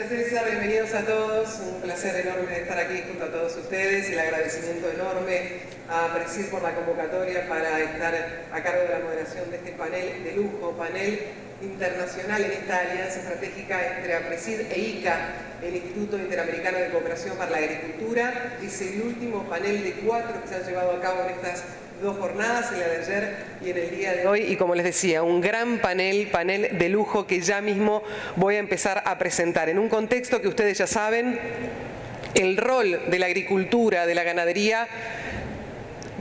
Gracias, César. Bienvenidos a todos. Un placer enorme estar aquí junto a todos ustedes. El agradecimiento enorme a APRESID por la convocatoria para estar a cargo de la moderación de este panel de lujo, panel internacional en esta alianza estratégica entre APRESID e ICA, el Instituto Interamericano de Cooperación para la Agricultura. Es el último panel de 4 que se han llevado a cabo en estas 2 jornadas, en la de ayer y en el día de hoy. Y como les decía, un gran panel de lujo que ya mismo voy a empezar a presentar. En un contexto que ustedes ya saben, el rol de la agricultura, de la ganadería,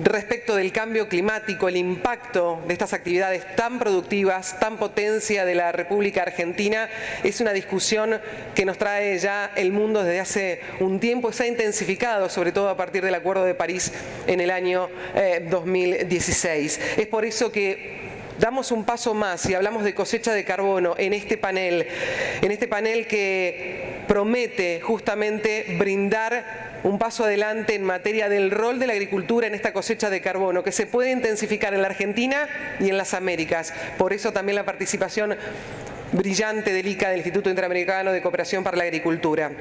respecto del cambio climático, el impacto de estas actividades tan productivas, tan potencia de la República Argentina, es una discusión que nos trae ya el mundo desde hace un tiempo. Se ha intensificado, sobre todo a partir del Acuerdo de París en el año 2016. Es por eso que damos un paso más y hablamos de cosecha de carbono en este panel que promete justamente brindar un paso adelante en materia del rol de la agricultura en esta cosecha de carbono, que se puede intensificar en la Argentina y en las Américas. Por eso también la participación brillante del ICA, del Instituto Interamericano de Cooperación para la Agricultura.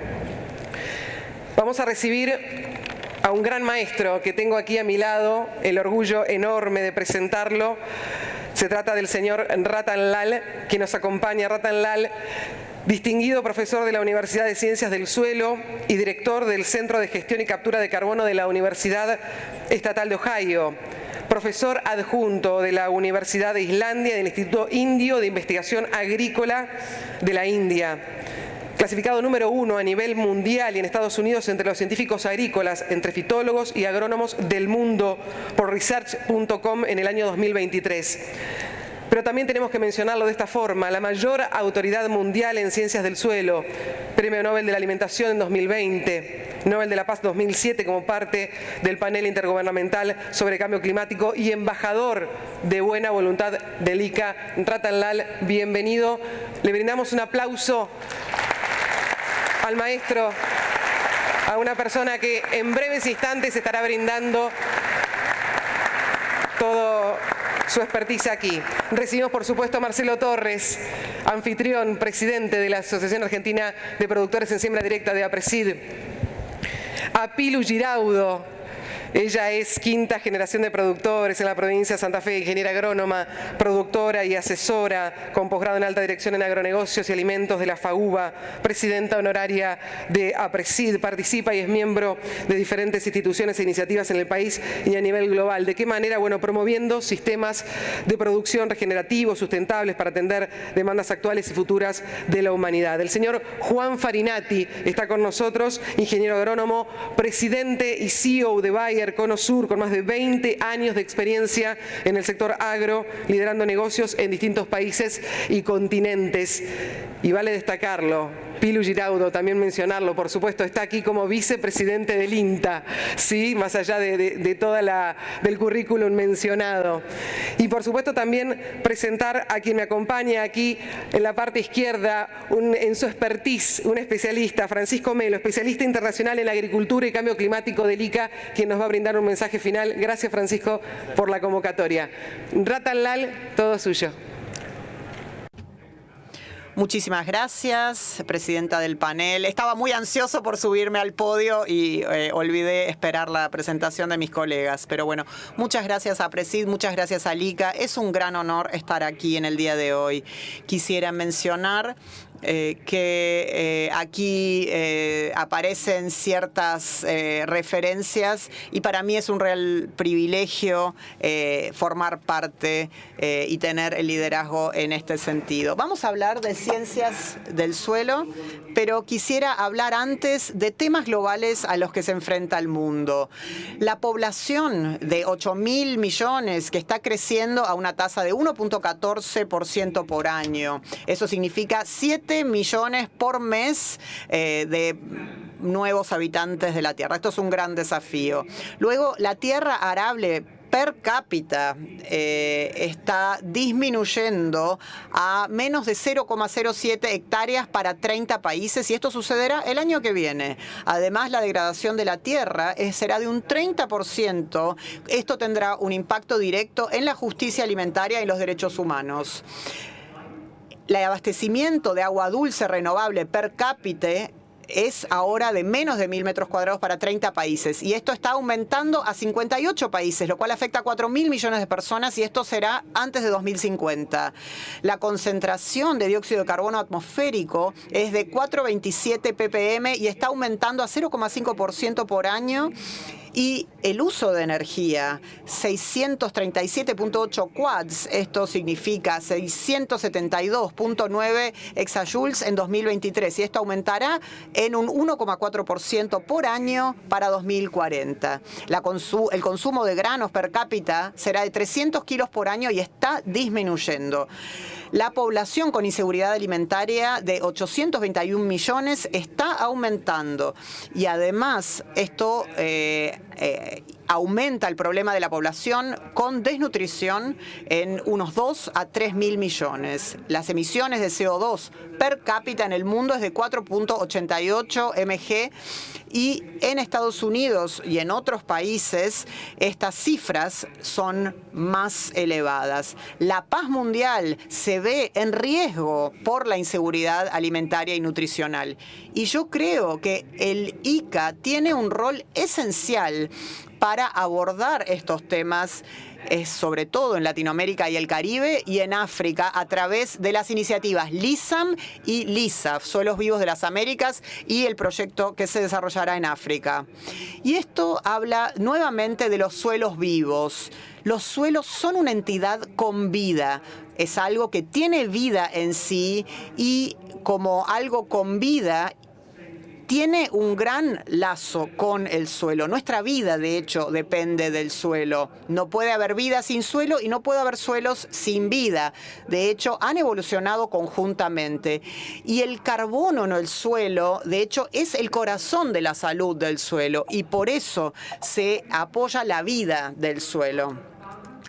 Vamos a recibir a un gran maestro que tengo aquí a mi lado, el orgullo enorme de presentarlo. Se trata del señor Ratan Lal, que nos acompaña. Ratan Lal, distinguido profesor de la Universidad de Ciencias del Suelo y director del Centro de Gestión y Captura de Carbono de la Universidad Estatal de Ohio. Profesor adjunto de la Universidad de Islandia y del Instituto Indio de Investigación Agrícola de la India. Clasificado número 1 a nivel mundial y en Estados Unidos entre los científicos agrícolas, entre fitólogos y agrónomos del mundo por Research.com en el año 2023. Pero también tenemos que mencionarlo de esta forma: la mayor autoridad mundial en ciencias del suelo, Premio Nobel de la Alimentación en 2020, Nobel de la Paz 2007 como parte del panel intergubernamental sobre cambio climático y embajador de buena voluntad del ICA. Ratan Lal, bienvenido. Le brindamos un aplauso al maestro, a una persona que en breves instantes estará brindando todo su expertise aquí. Recibimos, por supuesto, a Marcelo Torres, anfitrión, presidente de la Asociación Argentina de Productores en Siembra Directa de APRESID. A Pilu Giraudo. Ella es 5ª generación de productores en la provincia de Santa Fe, ingeniera agrónoma, productora y asesora con posgrado en alta dirección en agronegocios y alimentos de la FAUBA, presidenta honoraria de APRESID, participa y es miembro de diferentes instituciones e iniciativas en el país y a nivel global. ¿De qué manera? Bueno, promoviendo sistemas de producción regenerativos, sustentables para atender demandas actuales y futuras de la humanidad. El señor Juan Farinati está con nosotros, ingeniero agrónomo, presidente y CEO de Bayer Cono Sur, con más de 20 años de experiencia en el sector agro, liderando negocios en distintos países y continentes. Y vale destacarlo, Pilu Giraudo, también mencionarlo, por supuesto, está aquí como vicepresidente del INTA, ¿sí? Más allá de toda del currículum mencionado. Y por supuesto también presentar a quien me acompaña aquí en la parte izquierda, en su expertise, un especialista, Francisco Melo, especialista internacional en agricultura y cambio climático del ICA, quien nos va a brindar un mensaje final. Gracias, Francisco, por la convocatoria. Ratan Lal, todo suyo. Muchísimas gracias, presidenta del panel. Estaba muy ansioso por subirme al podio y olvidé esperar la presentación de mis colegas. Pero bueno, muchas gracias a APRESID, muchas gracias a ICA. Es un gran honor estar aquí en el día de hoy. Quisiera mencionar que aquí aparecen ciertas referencias y para mí es un real privilegio formar parte y tener el liderazgo en este sentido. Vamos a hablar de ciencias del suelo, pero quisiera hablar antes de temas globales a los que se enfrenta el mundo. La población de 8.000 millones que está creciendo a una tasa de 1.14% por año. Eso significa 7 millones por mes de nuevos habitantes de la Tierra. Esto es un gran desafío. Luego, la tierra arable per cápita está disminuyendo a menos de 0,07 hectáreas para 30 países y esto sucederá el año que viene. Además, la degradación de la tierra será de un 30%. Esto tendrá un impacto directo en la justicia alimentaria y los derechos humanos. el abastecimiento de agua dulce renovable per cápita es ahora de menos de 1.000 metros cuadrados para 30 países. Y esto está aumentando a 58 países, lo cual afecta a 4.000 millones de personas, y esto será antes de 2050. La concentración de dióxido de carbono atmosférico es de 4,27 ppm y está aumentando a 0,5% por año. Y el uso de energía, 637.8 quads, esto significa 672.9 exajoules en 2023, y esto aumentará en un 1,4% por año para 2040. El consumo de granos per cápita será de 300 kilos por año y está disminuyendo. La población con inseguridad alimentaria de 821 millones está aumentando, y además esto aumenta el problema de la población con desnutrición en unos 2 a 3.000 millones. Las emisiones de CO2 per cápita en el mundo es de 4,88 mg, y en Estados Unidos y en otros países estas cifras son más elevadas. La paz mundial se ve en riesgo por la inseguridad alimentaria y nutricional. Y yo creo que el ICA tiene un rol esencial para abordar estos temas, sobre todo en Latinoamérica y el Caribe y en África, a través de las iniciativas LISAM y LISAF, Suelos Vivos de las Américas, y el proyecto que se desarrollará en África. Y esto habla nuevamente de los suelos vivos. Los suelos son una entidad con vida. Es algo que tiene vida en sí, y como algo con vida, tiene un gran lazo con el suelo. Nuestra vida, de hecho, depende del suelo. No puede haber vida sin suelo y no puede haber suelos sin vida. De hecho, han evolucionado conjuntamente. Y el carbono en el suelo, de hecho, es el corazón de la salud del suelo, y por eso se apoya la vida del suelo.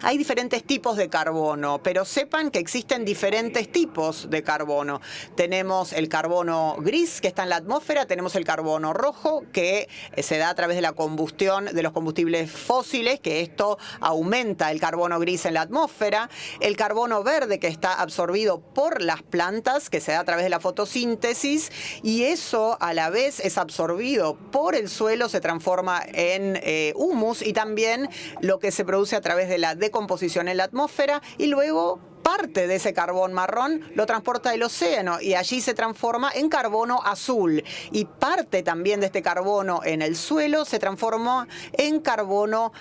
Hay diferentes tipos de carbono, pero sepan que existen diferentes tipos de carbono. Tenemos el carbono gris, que está en la atmósfera, tenemos el carbono rojo, que se da a través de la combustión de los combustibles fósiles, que esto aumenta el carbono gris en la atmósfera. El carbono verde, que está absorbido por las plantas, que se da a través de la fotosíntesis, y eso a la vez es absorbido por el suelo, se transforma en humus, y también lo que se produce a través de la decomposición en la atmósfera, y luego parte de ese carbón marrón lo transporta el océano y allí se transforma en carbono azul, y parte también de este carbono en el suelo se transforma en carbono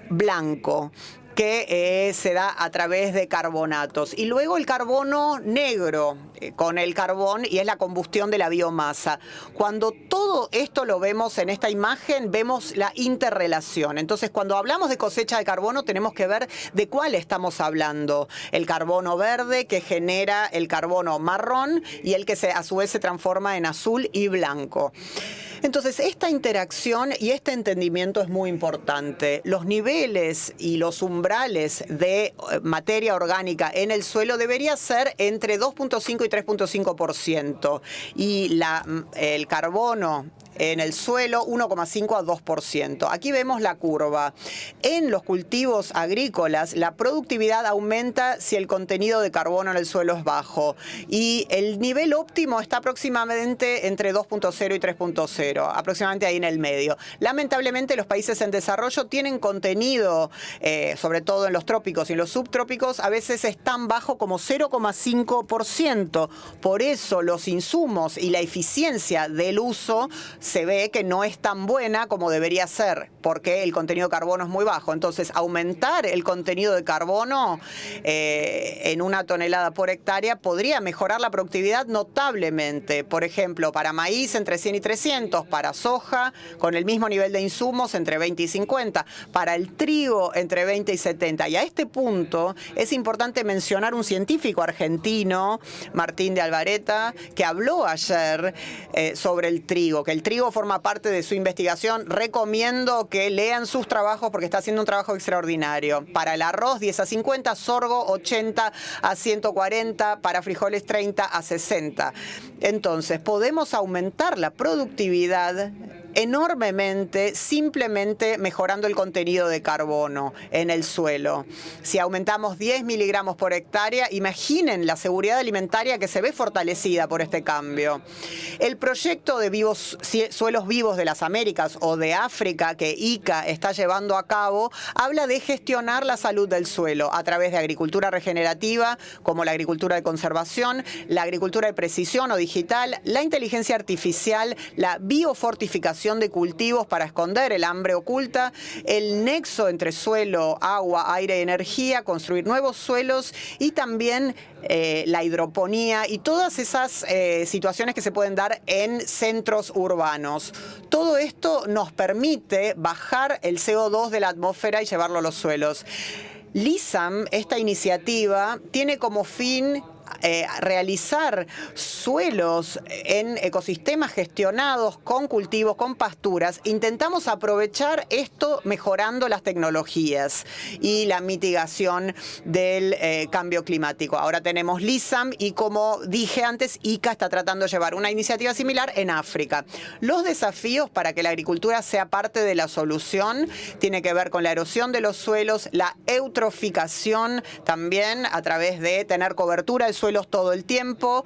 blanco, que se da a través de carbonatos. Y luego el carbono negro con el carbón, y es la combustión de la biomasa. Cuando todo esto lo vemos en esta imagen, vemos la interrelación. Entonces, cuando hablamos de cosecha de carbono, tenemos que ver de cuál estamos hablando. El carbono verde, que genera el carbono marrón, y el que a su vez se transforma en azul y blanco. Entonces, esta interacción y este entendimiento es muy importante. Los niveles y los umbrales de materia orgánica en el suelo debería ser entre 2,5 y 3,5%. Y el carbono en el suelo 1,5 a 2%. Aquí vemos la curva. En los cultivos agrícolas, la productividad aumenta si el contenido de carbono en el suelo es bajo. Y el nivel óptimo está aproximadamente entre 2,0 y 3,0, aproximadamente ahí en el medio. Lamentablemente, los países en desarrollo tienen contenido, sobre todo en los trópicos y en los subtrópicos, a veces es tan bajo como 0,5%. Por eso los insumos y la eficiencia del uso se ve que no es tan buena como debería ser, porque el contenido de carbono es muy bajo. Entonces, aumentar el contenido de carbono en 1 tonelada por hectárea podría mejorar la productividad notablemente. Por ejemplo, para maíz entre 100 y 300, para soja con el mismo nivel de insumos entre 20 y 50, para el trigo entre 20 y 70. Y a este punto es importante mencionar un científico argentino, Martín de Alvareta, que habló ayer sobre el trigo, que el trigo forma parte de su investigación. Recomiendo que lean sus trabajos porque está haciendo un trabajo extraordinario. Para el arroz 10 a 50, sorgo 80 a 140, para frijoles 30 a 60. Entonces, podemos aumentar la productividad enormemente simplemente mejorando el contenido de carbono en el suelo. Si aumentamos 10 miligramos por hectárea, imaginen la seguridad alimentaria que se ve fortalecida por este cambio. El proyecto de suelos vivos de las Américas o de África que ICA está llevando a cabo habla de gestionar la salud del suelo a través de agricultura regenerativa, como la agricultura de conservación, la agricultura de precisión o digital, la inteligencia artificial, la biofortificación de cultivos para esconder el hambre oculta, el nexo entre suelo, agua, aire y energía, construir nuevos suelos y también la hidroponía y todas esas situaciones que se pueden dar en centros urbanos. Todo esto nos permite bajar el CO2 de la atmósfera y llevarlo a los suelos. LISAM, esta iniciativa, tiene como fin realizar suelos en ecosistemas gestionados con cultivos, con pasturas. Intentamos aprovechar esto mejorando las tecnologías y la mitigación del cambio climático. Ahora tenemos LISAM y, como dije antes, ICA está tratando de llevar una iniciativa similar en África. Los desafíos para que la agricultura sea parte de la solución tiene que ver con la erosión de los suelos, la eutroficación también a través de tener cobertura de suelos todo el tiempo,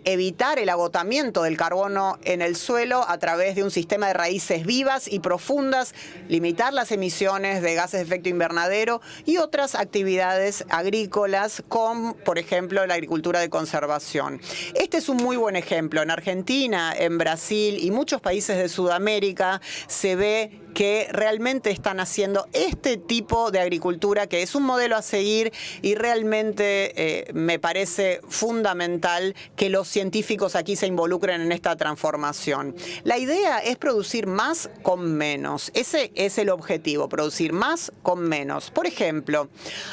evitar el agotamiento del carbono en el suelo a través de un sistema de raíces vivas y profundas, limitar las emisiones de gases de efecto invernadero y otras actividades agrícolas como, por ejemplo, la agricultura de conservación. Este es un muy buen ejemplo. En Argentina, en Brasil y muchos países de Sudamérica se ve que realmente están haciendo este tipo de agricultura, que es un modelo a seguir, y realmente me parece fundamental que los científicos aquí se involucren en esta transformación. La idea es producir más con menos. Ese es el objetivo, producir más con menos. Por ejemplo,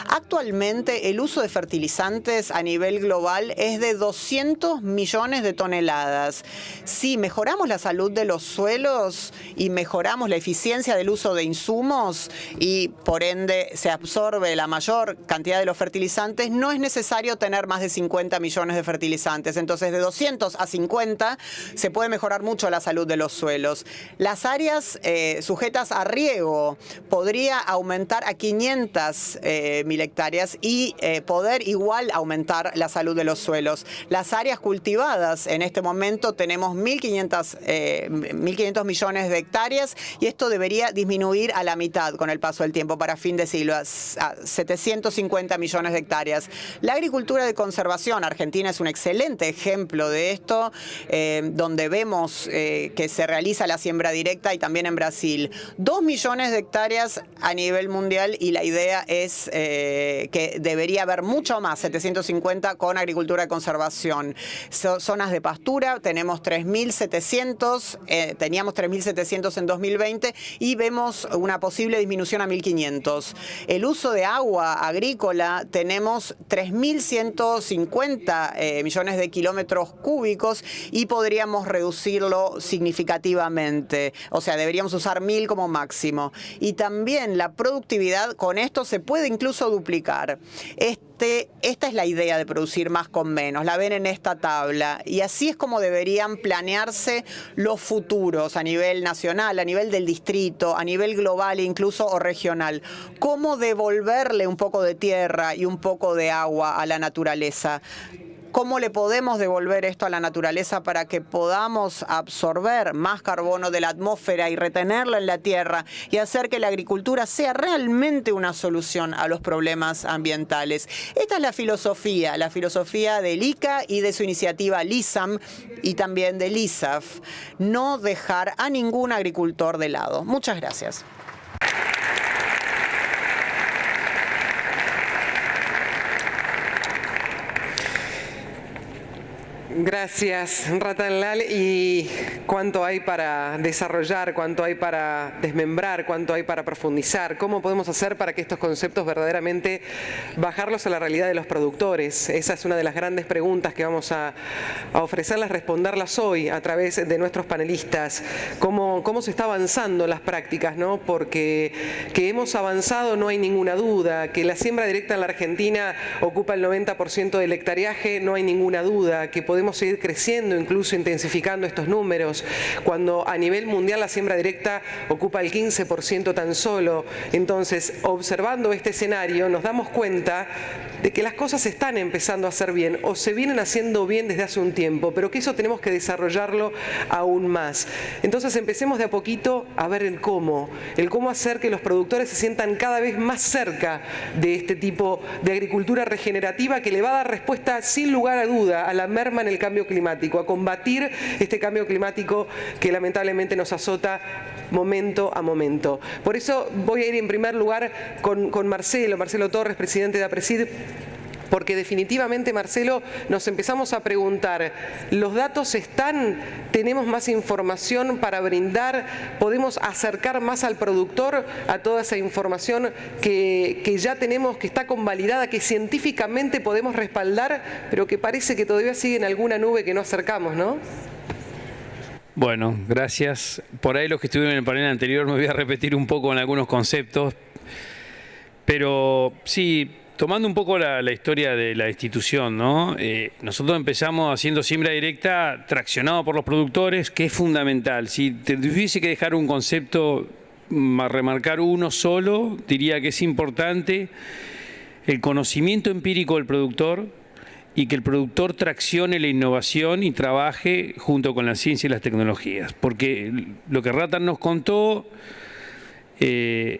actualmente el uso de fertilizantes a nivel global es de 200 millones de toneladas. Si mejoramos la salud de los suelos y mejoramos la eficiencia del uso de insumos y por ende se absorbe la mayor cantidad de los fertilizantes, no es necesario tener más de 50 millones de fertilizantes. Entonces, de 200 a 50 se puede mejorar mucho la salud de los suelos. Las áreas sujetas a riego podría aumentar a 500.000 hectáreas y poder igual aumentar la salud de los suelos. Las áreas cultivadas en este momento tenemos 1.500 millones de hectáreas y esto debería disminuir a la mitad con el paso del tiempo para fin de siglo, a 750 millones de hectáreas. La agricultura de conservación, Argentina es un excelente ejemplo de esto, donde vemos que se realiza la siembra directa y también en Brasil. 2 millones de hectáreas a nivel mundial y la idea es que debería haber mucho más, 750 con agricultura de conservación. Zonas de pastura, tenemos 3.700, teníamos 3.700 en 2020 y vemos una posible disminución a 1.500. El uso de agua agrícola, tenemos 3.150 millones de kilómetros cúbicos y podríamos reducirlo significativamente. O sea, deberíamos usar 1.000 como máximo. Y también la productividad con esto se puede incluso duplicar. Esta es la idea de producir más con menos, la ven en esta tabla, y así es como deberían planearse los futuros a nivel nacional, a nivel del distrito, a nivel global e incluso o regional. Cómo devolverle un poco de tierra y un poco de agua a la naturaleza. ¿Cómo le podemos devolver esto a la naturaleza para que podamos absorber más carbono de la atmósfera y retenerlo en la tierra y hacer que la agricultura sea realmente una solución a los problemas ambientales? Esta es la filosofía del ICA y de su iniciativa LISAM y también del ISAF. No dejar a ningún agricultor de lado. Muchas gracias. Gracias, Ratan Lal. Y cuánto hay para desarrollar, cuánto hay para desmembrar, cuánto hay para profundizar. ¿Cómo podemos hacer para que estos conceptos verdaderamente bajarlos a la realidad de los productores? Esa es una de las grandes preguntas que vamos a ofrecerles, responderlas hoy a través de nuestros panelistas. ¿Cómo se está avanzando en las prácticas, ¿no? Porque que hemos avanzado no hay ninguna duda. Que la siembra directa en la Argentina ocupa el 90% del hectareaje, no hay ninguna duda. Que podemos podemos seguir creciendo, incluso intensificando estos números, cuando a nivel mundial la siembra directa ocupa el 15% tan solo. Entonces, observando este escenario, nos damos cuenta de que las cosas se están empezando a hacer bien o se vienen haciendo bien desde hace un tiempo, pero que eso tenemos que desarrollarlo aún más. Entonces empecemos de a poquito a ver el cómo hacer que los productores se sientan cada vez más cerca de este tipo de agricultura regenerativa que le va a dar respuesta sin lugar a duda a la merma en el cambio climático, a combatir este cambio climático que lamentablemente nos azota momento a momento. Por eso voy a ir en primer lugar con Marcelo Torres, presidente de APRESID, porque definitivamente, Marcelo, nos empezamos a preguntar, ¿los datos están? ¿Tenemos más información para brindar? ¿Podemos acercar más al productor a toda esa información que ya tenemos, que está convalidada, que científicamente podemos respaldar, pero que parece que todavía sigue en alguna nube que no acercamos, ¿no? Bueno, gracias. Por ahí los que estuvieron en el panel anterior me voy a repetir un poco en algunos conceptos, pero sí, tomando un poco la historia de la institución, ¿no? Nosotros empezamos haciendo siembra directa traccionado por los productores, que es fundamental. Si tuviese que dejar un concepto, remarcar uno solo, diría que es importante el conocimiento empírico del productor y que el productor traccione la innovación y trabaje junto con la ciencia y las tecnologías. Porque lo que Ratan nos contó es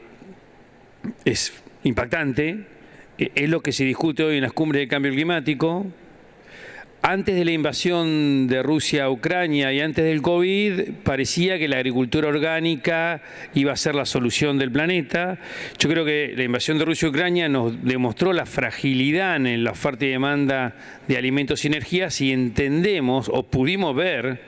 impactante. Es lo que se discute hoy en las cumbres de cambio climático. Antes de la invasión de Rusia a Ucrania y antes del COVID, parecía que la agricultura orgánica iba a ser la solución del planeta. Yo creo que la invasión de Rusia a Ucrania nos demostró la fragilidad en la oferta y demanda de alimentos y energías, y entendemos o pudimos ver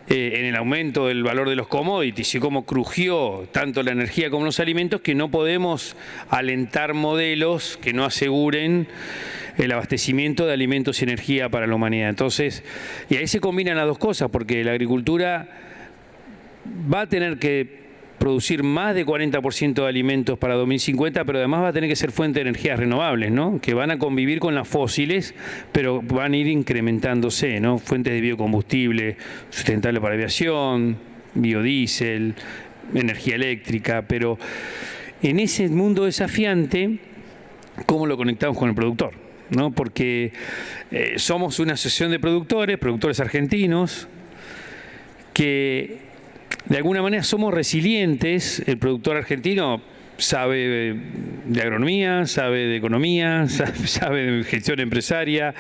en el aumento del valor de los commodities y cómo crujió tanto la energía como los alimentos, que no podemos alentar modelos que no aseguren el abastecimiento de alimentos y energía para la humanidad. Entonces, y ahí se combinan las dos cosas, porque la agricultura va a tener que producir más de 40% de alimentos para 2050, pero además va a tener que ser fuente de energías renovables, ¿no? Que van a convivir con las fósiles, pero van a ir incrementándose, ¿no? Fuentes de biocombustible sustentable para aviación, biodiesel, energía eléctrica, pero en ese mundo desafiante, ¿cómo lo conectamos con el productor? ¿No? Porque somos una asociación de productores argentinos, que de alguna manera somos resilientes. El productor argentino sabe de agronomía, sabe de economía, sabe de gestión empresaria,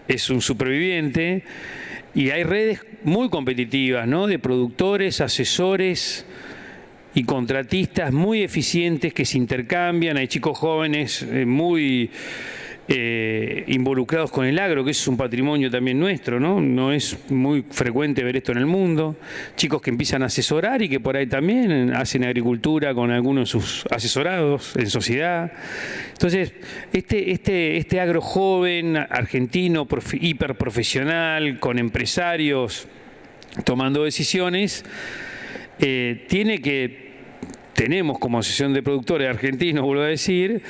es un superviviente, y hay redes muy competitivas, ¿no? De productores, asesores y contratistas muy eficientes que se intercambian. Hay chicos jóvenes muy involucrados con el agro, que es un patrimonio también nuestro, ¿no? No es muy frecuente ver esto en el mundo. Chicos que empiezan a asesorar y que por ahí también hacen agricultura con algunos de sus asesorados en sociedad. Entonces, este agro joven, argentino, hiperprofesional, con empresarios tomando decisiones, tenemos como asociación de productores argentinos, vuelvo a decir,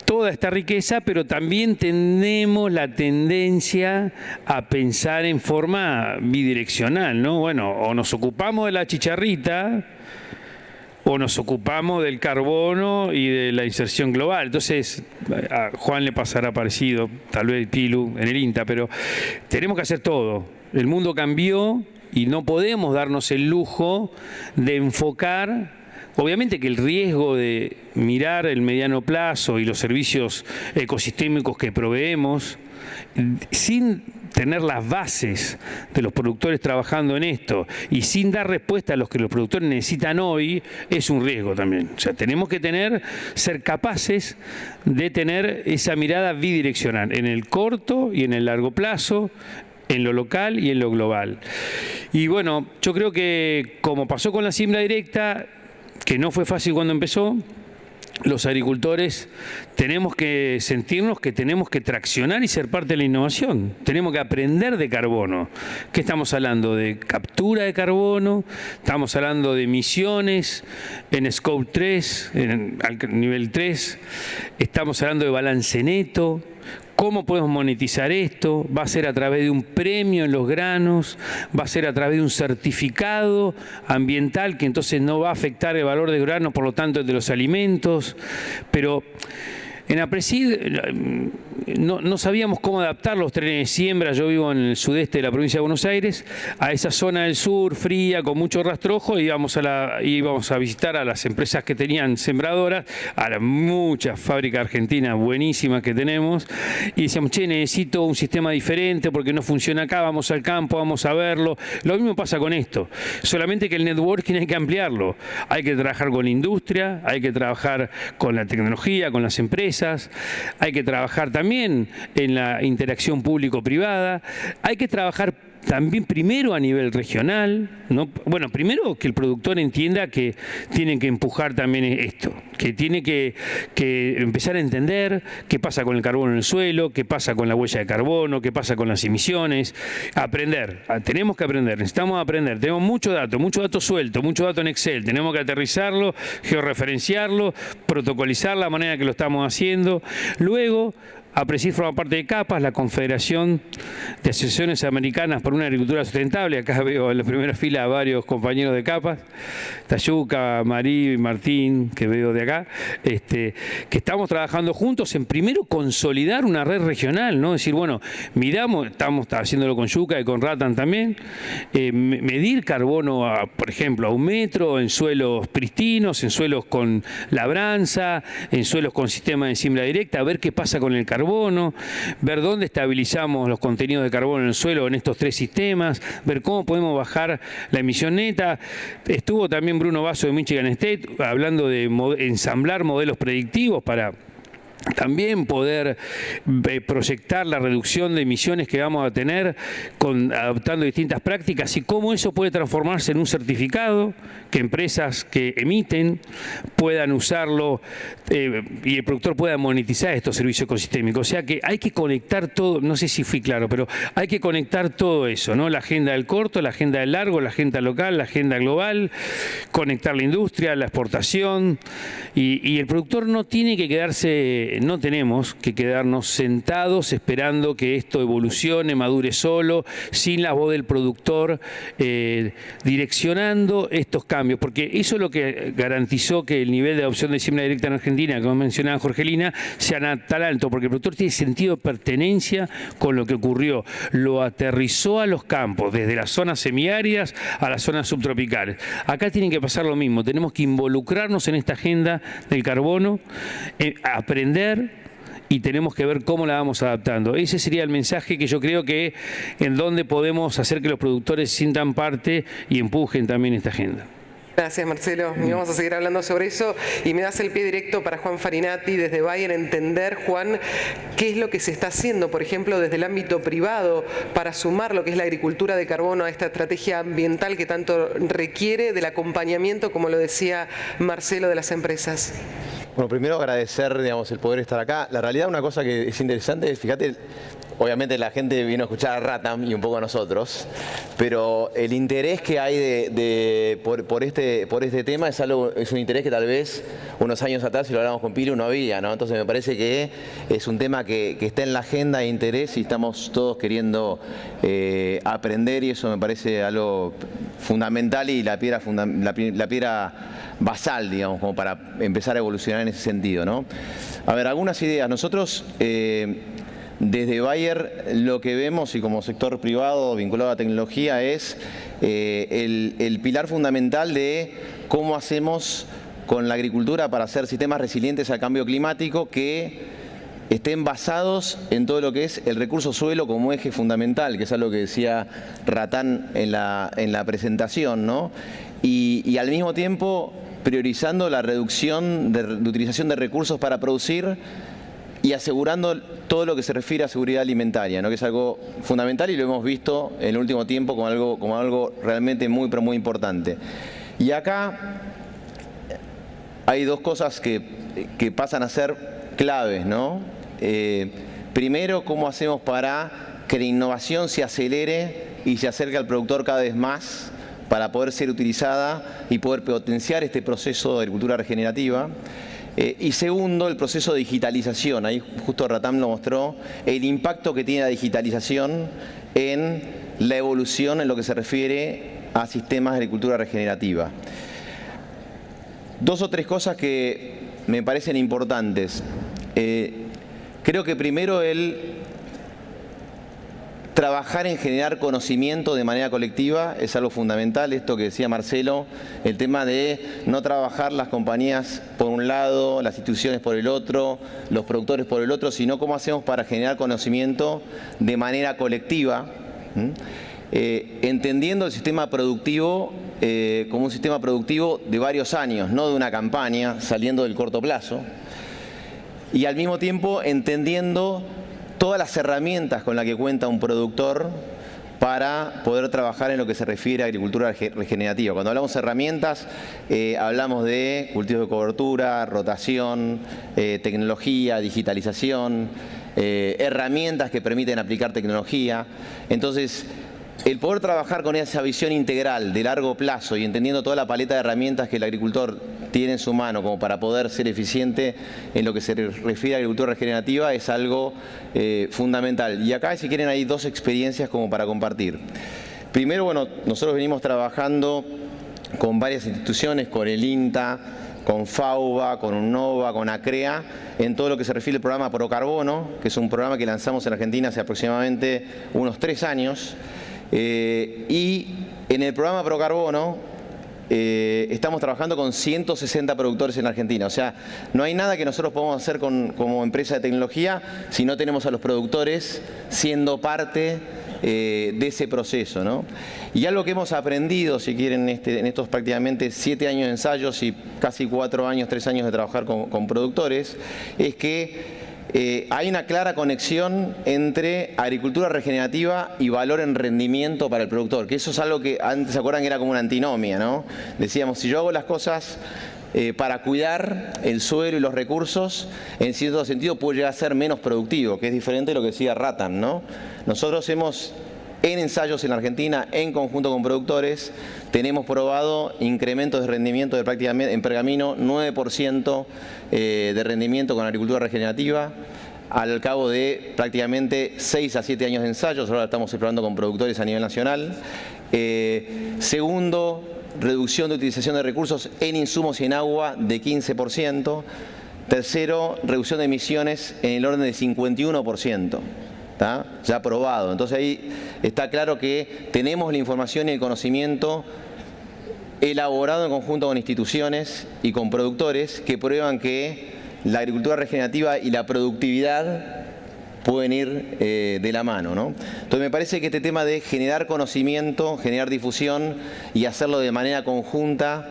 toda esta riqueza, pero también tenemos la tendencia a pensar en forma bidireccional, ¿no? Bueno, o nos ocupamos de la chicharrita o nos ocupamos del carbono y de la inserción global. Entonces, a Juan le pasará parecido, tal vez Pilu en el INTA, pero tenemos que hacer todo. El mundo cambió y no podemos darnos el lujo de enfocar. Obviamente que el riesgo de mirar el mediano plazo y los servicios ecosistémicos que proveemos, sin tener las bases de los productores trabajando en esto y sin dar respuesta a los que los productores necesitan hoy, es un riesgo también. O sea, tenemos que ser capaces de tener esa mirada bidireccional, en el corto y en el largo plazo, en lo local y en lo global. Y bueno, yo creo que como pasó con la siembra directa, que no fue fácil cuando empezó, los agricultores tenemos que sentirnos que tenemos que traccionar y ser parte de la innovación. Tenemos que aprender de carbono. ¿Qué estamos hablando? De captura de carbono, estamos hablando de emisiones en Scope 3, al nivel 3, estamos hablando de balance neto. ¿Cómo podemos monetizar esto? ¿Va a ser a través de un premio en los granos? ¿Va a ser a través de un certificado ambiental que entonces no va a afectar el valor del grano, por lo tanto, el de los alimentos? Pero en APRESID no sabíamos cómo adaptar los trenes de siembra. Yo vivo en el sudeste de la provincia de Buenos Aires, a esa zona del sur fría con mucho rastrojo, y íbamos a visitar a las empresas que tenían sembradoras, a las muchas fábricas argentinas buenísimas que tenemos, y decíamos, che, necesito un sistema diferente porque no funciona acá, vamos al campo, vamos a verlo. Lo mismo pasa con esto, solamente que el networking hay que ampliarlo. Hay que trabajar con la industria, hay que trabajar con la tecnología, con las empresas, hay que trabajar también en la interacción público-privada, hay que trabajar también primero a nivel regional, ¿no? Bueno, primero que el productor entienda que tienen que empujar también esto, que tiene que empezar a entender qué pasa con el carbono en el suelo, qué pasa con la huella de carbono, qué pasa con las emisiones. Aprender, tenemos que aprender, necesitamos aprender. Tenemos mucho dato suelto, mucho dato en Excel, tenemos que aterrizarlo, georreferenciarlo, protocolizar la manera que lo estamos haciendo. Luego, APRESID forma parte de CAPAS, la Confederación de Asociaciones Americanas por una Agricultura Sustentable. Acá veo en la primera fila a varios compañeros de CAPAS, Tayuca, Marí, Martín, que veo de acá, que estamos trabajando juntos en primero consolidar una red regional, ¿no? Decir, bueno, midamos, estamos haciéndolo con Yuca y con Ratan también, medir carbono, por ejemplo, a 1 metro, en suelos pristinos, en suelos con labranza, en suelos con sistema de siembra directa, a ver qué pasa con el carbono, ver dónde estabilizamos los contenidos de carbono en el suelo en estos 3 sistemas, ver cómo podemos bajar la emisión neta. Estuvo también Bruno Basso de Michigan State hablando de ensamblar modelos predictivos para también poder proyectar la reducción de emisiones que vamos a tener adoptando distintas prácticas, y cómo eso puede transformarse en un certificado que empresas que emiten puedan usarlo y el productor pueda monetizar estos servicios ecosistémicos. O sea que hay que conectar todo, no sé si fui claro, pero hay que conectar todo eso, ¿no? La agenda del corto, la agenda del largo, la agenda local, la agenda global, conectar la industria, la exportación, y el productor no tiene que quedarse, no tenemos que quedarnos sentados esperando que esto evolucione, madure solo, sin la voz del productor direccionando estos cambios, porque eso es lo que garantizó que el nivel de adopción de siembra directa en Argentina, como mencionaba Jorgelina, sea tan alto, porque el productor tiene sentido de pertenencia con lo que ocurrió, lo aterrizó a los campos, desde las zonas semiáridas a las zonas subtropicales. Acá tiene que pasar lo mismo, tenemos que involucrarnos en esta agenda del carbono, aprender, y tenemos que ver cómo la vamos adaptando. Ese sería el mensaje que yo creo que en donde podemos hacer que los productores sientan parte y empujen también esta agenda. Gracias, Marcelo. Y vamos a seguir hablando sobre eso. Y me das el pie directo para Juan Farinati desde Bayer, entender, Juan, qué es lo que se está haciendo, por ejemplo, desde el ámbito privado, para sumar lo que es la agricultura de carbono a esta estrategia ambiental que tanto requiere del acompañamiento, como lo decía Marcelo, de las empresas. Bueno, primero agradecer, digamos, el poder estar acá. La realidad, una cosa que es interesante, fíjate, obviamente la gente vino a escuchar a Ratam y un poco a nosotros, pero el interés que hay por este tema es un interés que tal vez unos años atrás, si lo hablamos con Pilu, no había, ¿no? Entonces me parece que es un tema que está en la agenda de interés y estamos todos queriendo aprender, y eso me parece algo fundamental y la piedra basal, digamos, como para empezar a evolucionar en ese sentido, ¿no? A ver, algunas ideas. Nosotros desde Bayer lo que vemos, y como sector privado vinculado a la tecnología, es el pilar fundamental de cómo hacemos con la agricultura para hacer sistemas resilientes al cambio climático que estén basados en todo lo que es el recurso suelo como eje fundamental, que es algo que decía Ratán en la presentación, ¿no? Y al mismo tiempo priorizando la reducción de utilización de recursos para producir y asegurando todo lo que se refiere a seguridad alimentaria, ¿no? Que es algo fundamental y lo hemos visto en el último tiempo como algo realmente muy, pero muy importante. Y acá hay dos cosas que pasan a ser claves, ¿no? Primero, cómo hacemos para que la innovación se acelere y se acerque al productor cada vez más, para poder ser utilizada y poder potenciar este proceso de agricultura regenerativa. Y segundo, el proceso de digitalización. Ahí justo Ratam lo mostró, el impacto que tiene la digitalización en la evolución en lo que se refiere a sistemas de agricultura regenerativa. Dos o tres cosas que me parecen importantes. Creo que primero trabajar en generar conocimiento de manera colectiva es algo fundamental. Esto que decía Marcelo, el tema de no trabajar las compañías por un lado, las instituciones por el otro, los productores por el otro, sino cómo hacemos para generar conocimiento de manera colectiva, entendiendo el sistema productivo como un sistema productivo de varios años, no de una campaña, saliendo del corto plazo, y al mismo tiempo entendiendo todas las herramientas con las que cuenta un productor para poder trabajar en lo que se refiere a agricultura regenerativa. Cuando hablamos de herramientas, hablamos de cultivos de cobertura, rotación, tecnología, digitalización, herramientas que permiten aplicar tecnología. Entonces, el poder trabajar con esa visión integral de largo plazo y entendiendo toda la paleta de herramientas que el agricultor tiene en su mano como para poder ser eficiente en lo que se refiere a agricultura regenerativa es algo fundamental. Y acá, si quieren, hay dos experiencias como para compartir. Primero, bueno, nosotros venimos trabajando con varias instituciones, con el INTA, con FAUBA, con UNNOVA, con ACREA, en todo lo que se refiere al programa Procarbono, que es un programa que lanzamos en Argentina hace aproximadamente unos 3 años. Y en el programa Procarbono estamos trabajando con 160 productores en Argentina. O sea, no hay nada que nosotros podamos hacer como empresa de tecnología si no tenemos a los productores siendo parte de ese proceso, ¿no? Y algo que hemos aprendido, si quieren, en estos prácticamente 7 años de ensayos y casi 3 años de trabajar con productores, es que hay una clara conexión entre agricultura regenerativa y valor en rendimiento para el productor, que eso es algo que antes, ¿se acuerdan que era como una antinomia, ¿no? Decíamos, si yo hago las cosas para cuidar el suelo y los recursos, en cierto sentido puedo llegar a ser menos productivo, que es diferente de lo que decía Ratam, ¿no? Nosotros hemos, en ensayos en Argentina, en conjunto con productores, tenemos probado incrementos de rendimiento de prácticamente en pergamino 9% de rendimiento con agricultura regenerativa al cabo de prácticamente 6 a 7 años de ensayos. Ahora estamos explorando con productores a nivel nacional. Segundo, reducción de utilización de recursos en insumos y en agua de 15%. Tercero, reducción de emisiones en el orden de 51%. ¿Está? Ya probado. Entonces ahí está claro que tenemos la información y el conocimiento elaborado en conjunto con instituciones y con productores que prueban que la agricultura regenerativa y la productividad pueden ir de la mano, ¿no? Entonces me parece que este tema de generar conocimiento, generar difusión y hacerlo de manera conjunta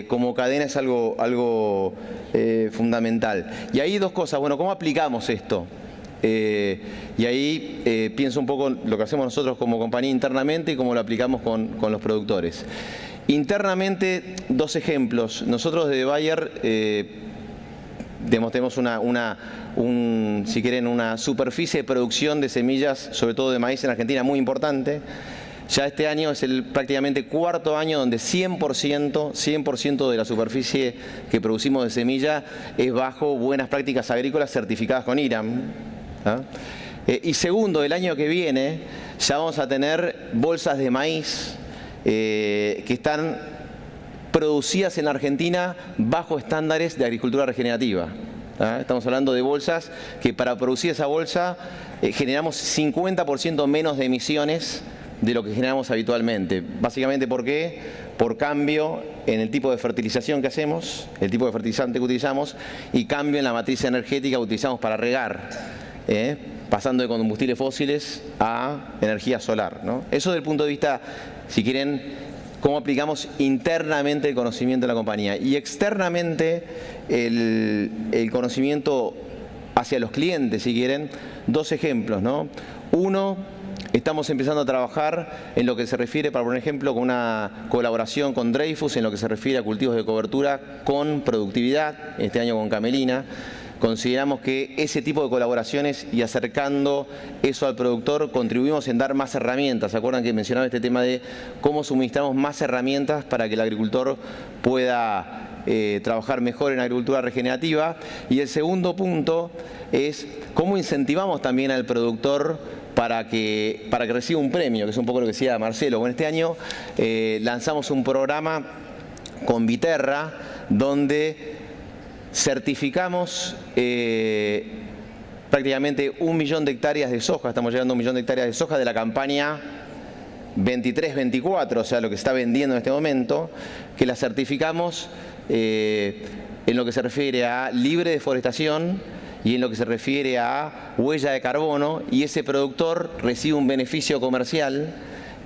como cadena es algo fundamental. Y ahí dos cosas. Bueno, ¿cómo aplicamos esto? Y ahí pienso un poco lo que hacemos nosotros como compañía internamente y cómo lo aplicamos con los productores. Internamente, dos ejemplos. Nosotros de Bayer tenemos si quieren, una superficie de producción de semillas, sobre todo de maíz en Argentina, muy importante. Ya este año es el prácticamente 4º año donde 100% de la superficie que producimos de semilla es bajo buenas prácticas agrícolas certificadas con IRAM. ¿Ah? Y segundo, el año que viene ya vamos a tener bolsas de maíz que están producidas en Argentina bajo estándares de agricultura regenerativa. ¿Ah? Estamos hablando de bolsas que para producir esa bolsa generamos 50% menos de emisiones de lo que generamos habitualmente. Básicamente, ¿por qué? Por cambio en el tipo de fertilización que hacemos, el tipo de fertilizante que utilizamos y cambio en la matriz energética que utilizamos para regar, pasando de combustibles fósiles a energía solar, ¿no? Eso desde el punto de vista, si quieren, cómo aplicamos internamente el conocimiento de la compañía. Y externamente el conocimiento hacia los clientes, si quieren, dos ejemplos, ¿no? Uno, estamos empezando a trabajar en lo que se refiere, para poner ejemplo, con una colaboración con Dreyfus en lo que se refiere a cultivos de cobertura con productividad, este año con camelina. Consideramos que ese tipo de colaboraciones y acercando eso al productor contribuimos en dar más herramientas. ¿Se acuerdan que mencionaba este tema de cómo suministramos más herramientas para que el agricultor pueda trabajar mejor en agricultura regenerativa. Y el segundo punto es cómo incentivamos también al productor para que reciba un premio, que es un poco lo que decía Marcelo. Bueno, este año lanzamos un programa con Viterra donde certificamos prácticamente 1 millón de hectáreas de soja. Estamos llegando a 1 millón de hectáreas de soja de la campaña 23-24, o sea, lo que se está vendiendo en este momento, que la certificamos en lo que se refiere a libre deforestación y en lo que se refiere a huella de carbono, y ese productor recibe un beneficio comercial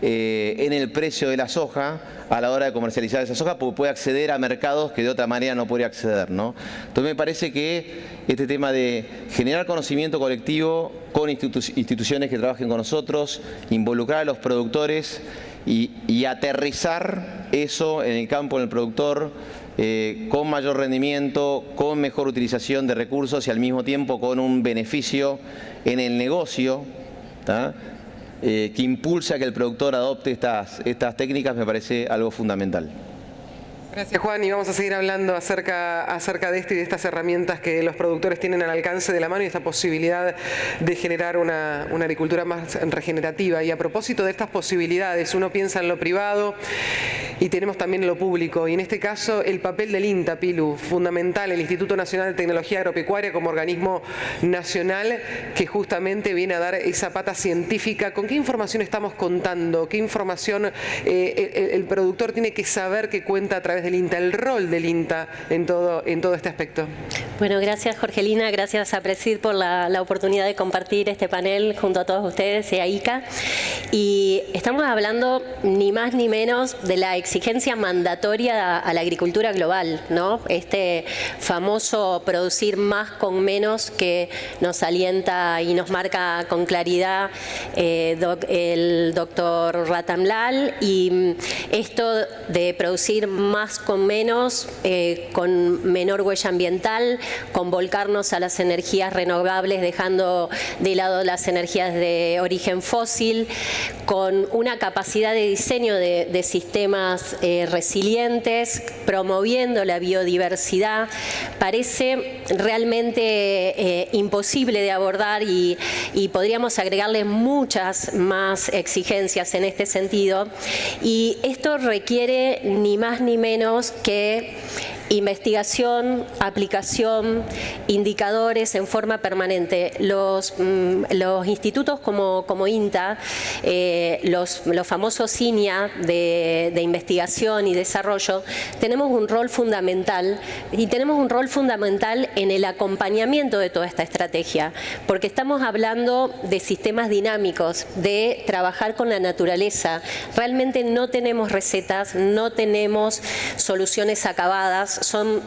en el precio de la soja a la hora de comercializar esa soja, porque puede acceder a mercados que de otra manera no podría acceder, ¿no? Entonces me parece que este tema de generar conocimiento colectivo con instituciones que trabajen con nosotros, involucrar a los productores y aterrizar eso en el campo, en el productor, con mayor rendimiento, con mejor utilización de recursos y al mismo tiempo con un beneficio en el negocio, ¿tá? Que impulsa que el productor adopte estas técnicas, me parece algo fundamental. Gracias, Juan, y vamos a seguir hablando acerca de esto y de estas herramientas que los productores tienen al alcance de la mano y esta posibilidad de generar una agricultura más regenerativa. Y a propósito de estas posibilidades, uno piensa en lo privado y tenemos también lo público. Y en este caso, el papel del INTA, Pilu, fundamental, el Instituto Nacional de Tecnología Agropecuaria como organismo nacional que justamente viene a dar esa pata científica. ¿Con qué información estamos contando? ¿Qué información el productor tiene que saber que cuenta a través del INTA, el rol del INTA en todo este aspecto? Bueno, gracias Jorgelina, gracias a Presid por la oportunidad de compartir este panel junto a todos ustedes y a ICA. Y estamos hablando ni más ni menos de la exigencia mandatoria a la agricultura global, ¿no? Este famoso producir más con menos que nos alienta y nos marca con claridad el doctor Ratamlal, y esto de producir más con menos, con menor huella ambiental, con volcarnos a las energías renovables, dejando de lado las energías de origen fósil, con una capacidad de diseño de sistemas resilientes, promoviendo la biodiversidad, parece realmente imposible de abordar y podríamos agregarle muchas más exigencias en este sentido. Y esto requiere ni más ni menos que investigación, aplicación, indicadores en forma permanente. Los institutos como INTA, los famosos INIA de investigación y desarrollo, tenemos un rol fundamental, y tenemos un rol fundamental en el acompañamiento de toda esta estrategia, porque estamos hablando de sistemas dinámicos, de trabajar con la naturaleza. Realmente no tenemos recetas, no tenemos soluciones acabadas, son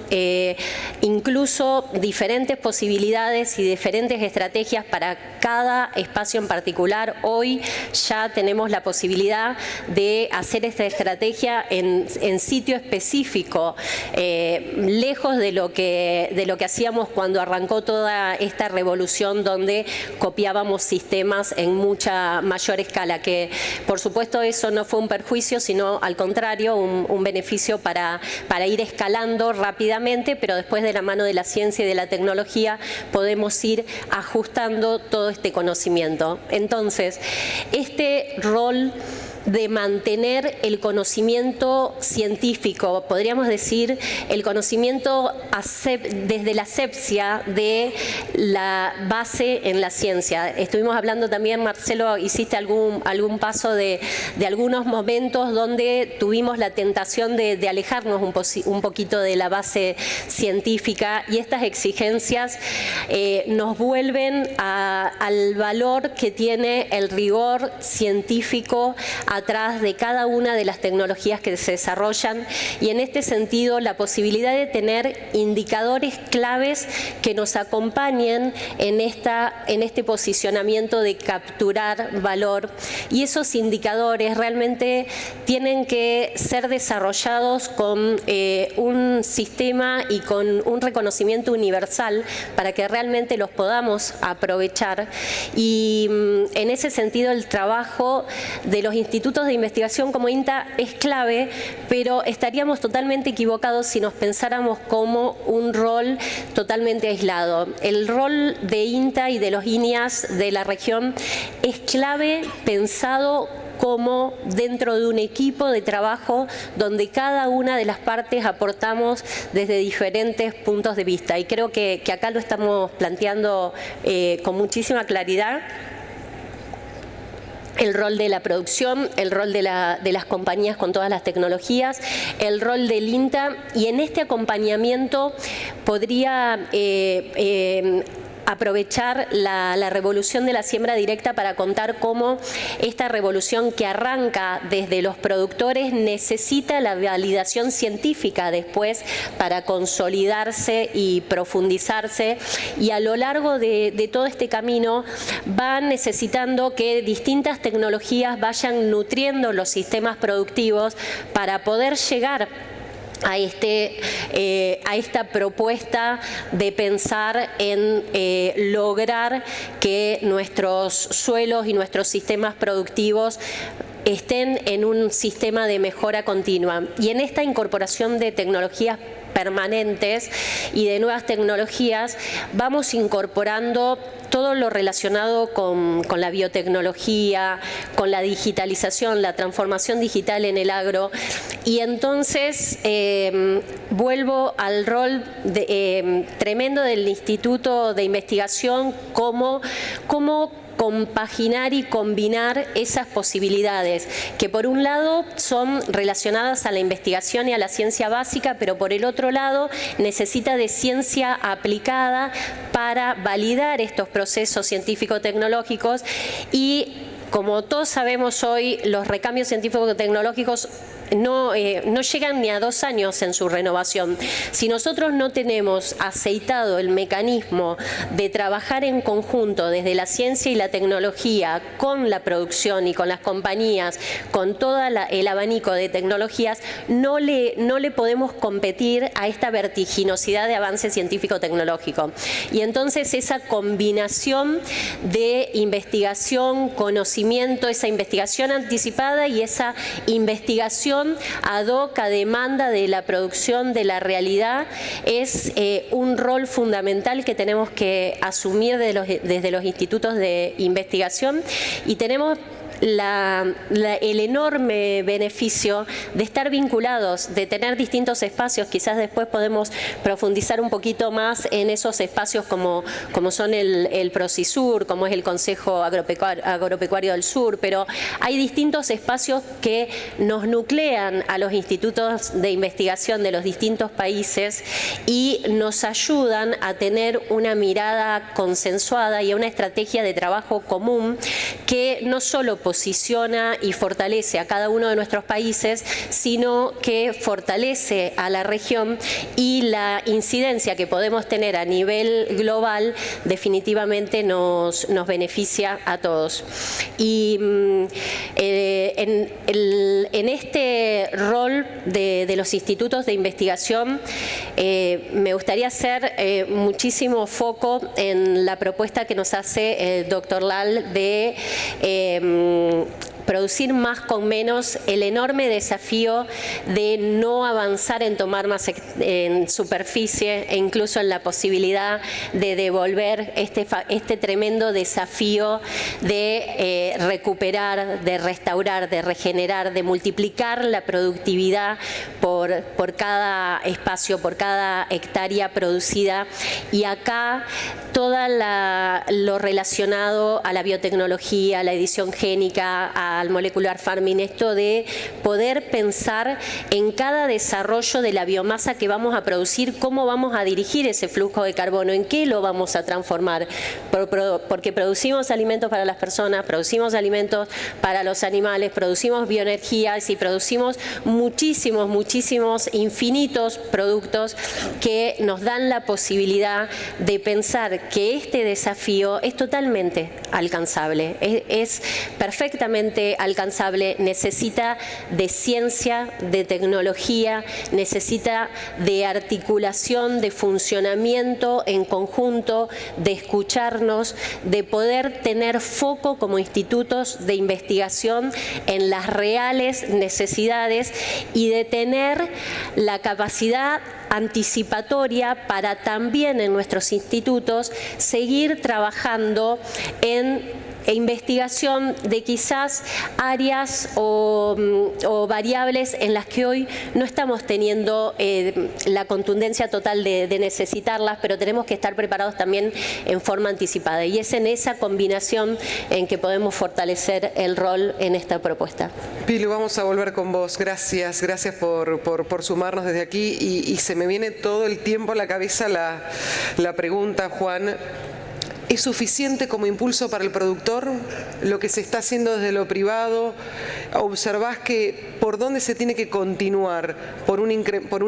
incluso diferentes posibilidades y diferentes estrategias para cada espacio en particular. Hoy ya tenemos la posibilidad de hacer esta estrategia en sitio específico, lejos de lo que hacíamos cuando arrancó toda esta revolución, donde copiábamos sistemas en mucha mayor escala, que por supuesto eso no fue un perjuicio, sino al contrario, un beneficio para ir escalando rápidamente, pero después de la mano de la ciencia y de la tecnología podemos ir ajustando todo este conocimiento. Entonces, este rol de mantener el conocimiento científico, podríamos decir el conocimiento desde la asepsia de la base en la ciencia. Estuvimos hablando también, Marcelo, hiciste algún paso de algunos momentos donde tuvimos la tentación de alejarnos un poquito de la base científica, y estas exigencias nos vuelven al valor que tiene el rigor científico atrás de cada una de las tecnologías que se desarrollan, y en este sentido la posibilidad de tener indicadores claves que nos acompañen en este posicionamiento de capturar valor, y esos indicadores realmente tienen que ser desarrollados con un sistema y con un reconocimiento universal para que realmente los podamos aprovechar. Y en ese sentido el trabajo de los institutos institutos de investigación como INTA es clave, pero estaríamos totalmente equivocados si nos pensáramos como un rol totalmente aislado. El rol de INTA y de los INIAS de la región es clave pensado como dentro de un equipo de trabajo donde cada una de las partes aportamos desde diferentes puntos de vista. Y creo que acá lo estamos planteando con muchísima claridad. El rol de la producción, el rol de las compañías con todas las tecnologías, el rol del INTA, y en este acompañamiento podría aprovechar la revolución de la siembra directa para contar cómo esta revolución que arranca desde los productores necesita la validación científica después para consolidarse y profundizarse, y a lo largo de todo este camino van necesitando que distintas tecnologías vayan nutriendo los sistemas productivos para poder llegar a esta propuesta de pensar en lograr que nuestros suelos y nuestros sistemas productivos estén en un sistema de mejora continua. Y en esta incorporación de tecnologías permanentes y de nuevas tecnologías vamos incorporando todo lo relacionado con la biotecnología, con la digitalización, la transformación digital en el agro. Y entonces vuelvo al rol tremendo del Instituto de Investigación, cómo compaginar y combinar esas posibilidades, que por un lado son relacionadas a la investigación y a la ciencia básica, pero por el otro lado necesita de ciencia aplicada para validar estos procesos científico-tecnológicos. Y como todos sabemos hoy, los recambios científico-tecnológicos no llegan ni a 2 años en su renovación. Si nosotros no tenemos aceitado el mecanismo de trabajar en conjunto desde la ciencia y la tecnología con la producción y con las compañías, con todo el abanico de tecnologías, no le podemos competir a esta vertiginosidad de avance científico-tecnológico. Y entonces esa combinación de investigación, conocimiento, esa investigación anticipada y esa investigación ad hoc a demanda de la producción de la realidad es un rol fundamental que tenemos que asumir desde los institutos de investigación, y tenemos el enorme beneficio de estar vinculados, de tener distintos espacios. Quizás después podemos profundizar un poquito más en esos espacios como son el Procisur, como es el Consejo Agropecuario del Sur, pero hay distintos espacios que nos nuclean a los institutos de investigación de los distintos países y nos ayudan a tener una mirada consensuada y a una estrategia de trabajo común que no solo posiciona y fortalece a cada uno de nuestros países, sino que fortalece a la región, y la incidencia que podemos tener a nivel global definitivamente nos beneficia a todos. Y en este rol de los institutos de investigación me gustaría hacer muchísimo foco en la propuesta que nos hace el doctor Lal de producir más con menos, el enorme desafío de no avanzar en tomar más en superficie e incluso en la posibilidad de devolver este tremendo desafío de recuperar, de restaurar, de regenerar, de multiplicar la productividad por cada espacio, por cada hectárea producida. Y acá todo lo relacionado a la biotecnología, a la edición génica, al molecular farming, esto de poder pensar en cada desarrollo de la biomasa que vamos a producir, cómo vamos a dirigir ese flujo de carbono, en qué lo vamos a transformar, porque producimos alimentos para las personas, producimos alimentos para los animales, producimos bioenergías y producimos muchísimos, infinitos productos que nos dan la posibilidad de pensar que este desafío es totalmente alcanzable, es perfectamente alcanzable, necesita de ciencia, de tecnología, necesita de articulación, de funcionamiento en conjunto, de escucharnos, de poder tener foco como institutos de investigación en las reales necesidades y de tener la capacidad anticipatoria para también en nuestros institutos seguir trabajando en investigación de quizás áreas o variables en las que hoy no estamos teniendo la contundencia total de necesitarlas, pero tenemos que estar preparados también en forma anticipada. Y es en esa combinación en que podemos fortalecer el rol en esta propuesta. Pilu, vamos a volver con vos. Gracias por sumarnos desde aquí. Y se me viene todo el tiempo a la cabeza la pregunta, Juan. ¿Es suficiente como impulso para el productor lo que se está haciendo desde lo privado? ¿Observás que por dónde se tiene que continuar? ¿Por un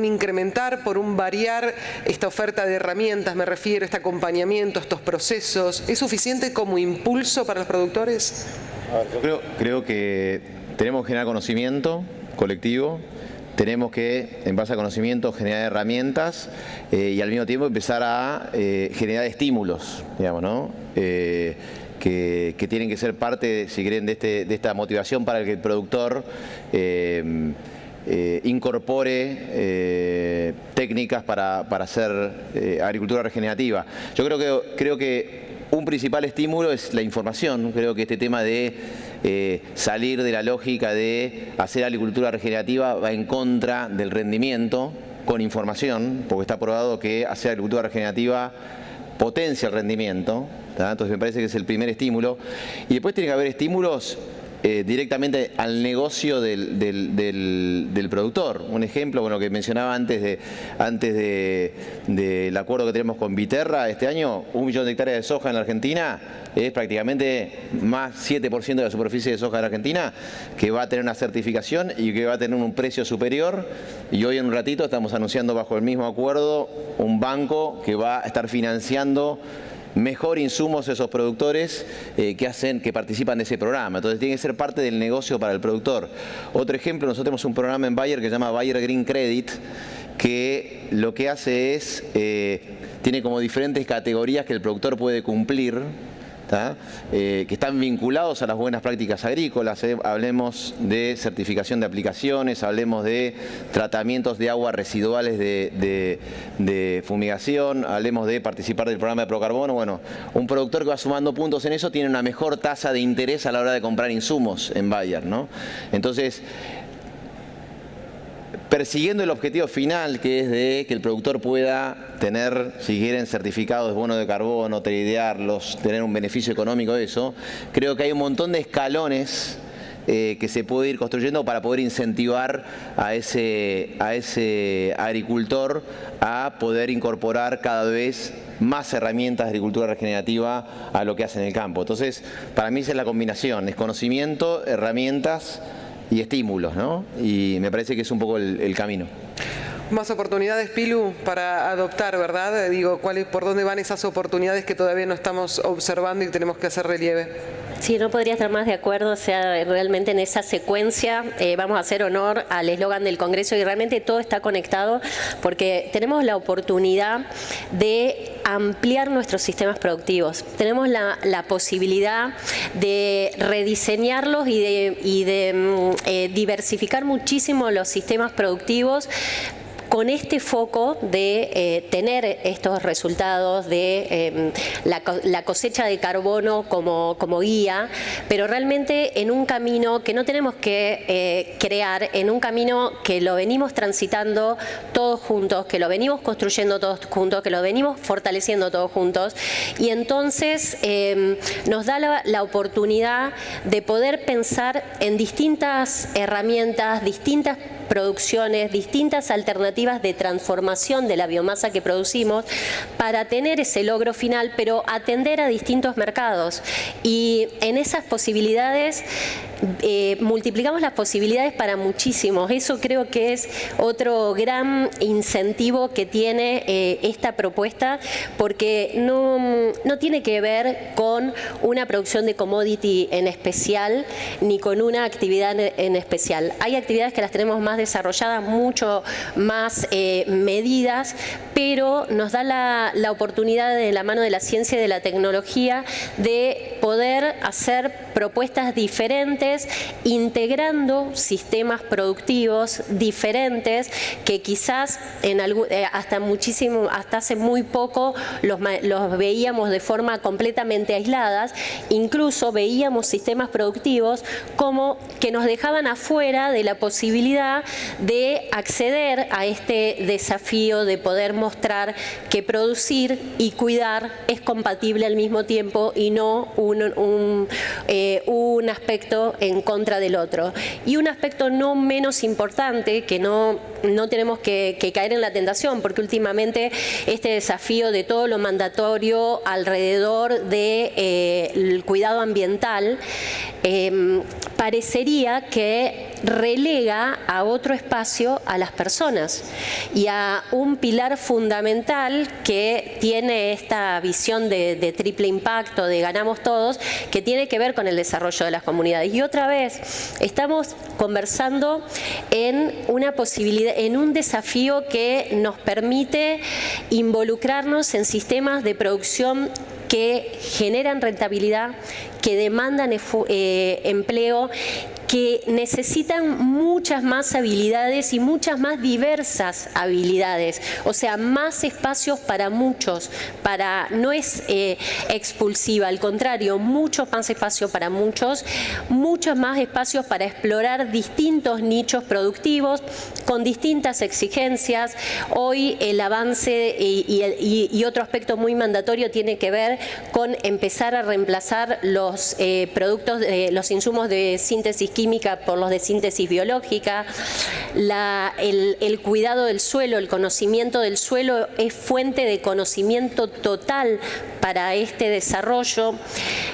incrementar, por un variar esta oferta de herramientas, me refiero, este acompañamiento, estos procesos? ¿Es suficiente como impulso para los productores? A ver, yo creo que tenemos que generar conocimiento colectivo. Tenemos que, en base a conocimiento, generar herramientas y al mismo tiempo empezar a generar estímulos, digamos, ¿no? Que tienen que ser parte, si quieren, de esta motivación para que el productor incorpore técnicas para hacer agricultura regenerativa. Yo creo que un principal estímulo es la información. Creo que este tema de salir de la lógica de hacer agricultura regenerativa va en contra del rendimiento con información, porque está probado que hacer agricultura regenerativa potencia el rendimiento, ¿tá? Entonces me parece que es el primer estímulo. Y después tiene que haber estímulos directamente al negocio del productor. Un ejemplo con lo que mencionaba antes del acuerdo que tenemos con Viterra este año, 1 millón de hectáreas de soja en la Argentina, es prácticamente más 7% de la superficie de soja de la Argentina, que va a tener una certificación y que va a tener un precio superior. Y hoy en un ratito estamos anunciando bajo el mismo acuerdo un banco que va a estar financiando mejor insumos a esos productores que participan de ese programa. Entonces tiene que ser parte del negocio para el productor. Otro ejemplo, nosotros tenemos un programa en Bayer que se llama Bayer Green Credit, que lo que hace es, tiene como diferentes categorías que el productor puede cumplir, que están vinculados a las buenas prácticas agrícolas. Hablemos de certificación de aplicaciones, hablemos de tratamientos de aguas residuales de fumigación, hablemos de participar del programa de Procarbono. Bueno, un productor que va sumando puntos en eso tiene una mejor tasa de interés a la hora de comprar insumos en Bayer, ¿no? Entonces, persiguiendo el objetivo final, que es de que el productor pueda tener, si quieren, certificados de bono de carbono, tradearlos, tener un beneficio económico de eso, creo que hay un montón de escalones que se puede ir construyendo para poder incentivar a ese agricultor a poder incorporar cada vez más herramientas de agricultura regenerativa a lo que hace en el campo. Entonces, para mí esa es la combinación, es conocimiento, herramientas y estímulos, ¿no? Y me parece que es un poco el camino. Más oportunidades, Pilu, para adoptar, ¿verdad? Digo, ¿por dónde van esas oportunidades que todavía no estamos observando y tenemos que hacer relieve? Sí, no podría estar más de acuerdo, o sea, realmente en esa secuencia vamos a hacer honor al eslogan del Congreso y realmente todo está conectado porque tenemos la oportunidad de ampliar nuestros sistemas productivos. Tenemos la posibilidad de rediseñarlos y de diversificar muchísimo los sistemas productivos con este foco de tener estos resultados de la cosecha de carbono como guía, pero realmente en un camino que no tenemos que crear, en un camino que lo venimos transitando todos juntos, que lo venimos construyendo todos juntos, que lo venimos fortaleciendo todos juntos, y entonces nos da la oportunidad de poder pensar en distintas herramientas, distintas producciones, distintas alternativas de transformación de la biomasa que producimos para tener ese logro final, pero atender a distintos mercados. Y en esas posibilidades multiplicamos las posibilidades para muchísimos. Eso creo que es otro gran incentivo que tiene esta propuesta, porque no tiene que ver con una producción de commodity en especial, ni con una actividad en especial. Hay actividades que las tenemos más desarrolladas, mucho más medidas, pero nos da la oportunidad, de la mano de la ciencia y de la tecnología, de poder hacer propuestas diferentes, integrando sistemas productivos diferentes que quizás hasta hace muy poco los veíamos de forma completamente aisladas. Incluso veíamos sistemas productivos como que nos dejaban afuera de la posibilidad de acceder a este desafío de poder mostrar que producir y cuidar es compatible al mismo tiempo y no un aspecto en contra del otro. Y un aspecto no menos importante, que no tenemos que caer en la tentación, porque últimamente este desafío de todo lo mandatorio alrededor del cuidado ambiental parecería que relega a otro espacio a las personas y a un pilar fundamental que tiene esta visión de triple impacto, de ganamos todos, que tiene que ver con el desarrollo de las comunidades. Y otra vez, estamos conversando en una posibilidad, en un desafío que nos permite involucrarnos en sistemas de producción que generan rentabilidad, que demandan empleo, que necesitan muchas más habilidades y muchas más diversas habilidades, o sea, más espacios para muchos, no es expulsiva, al contrario, muchos más espacios para muchos más espacios para explorar distintos nichos productivos con distintas exigencias. Hoy el avance y otro aspecto muy mandatorio tiene que ver con empezar a reemplazar los los insumos de síntesis química por los de síntesis biológica. El cuidado del suelo, el conocimiento del suelo es fuente de conocimiento total para este desarrollo.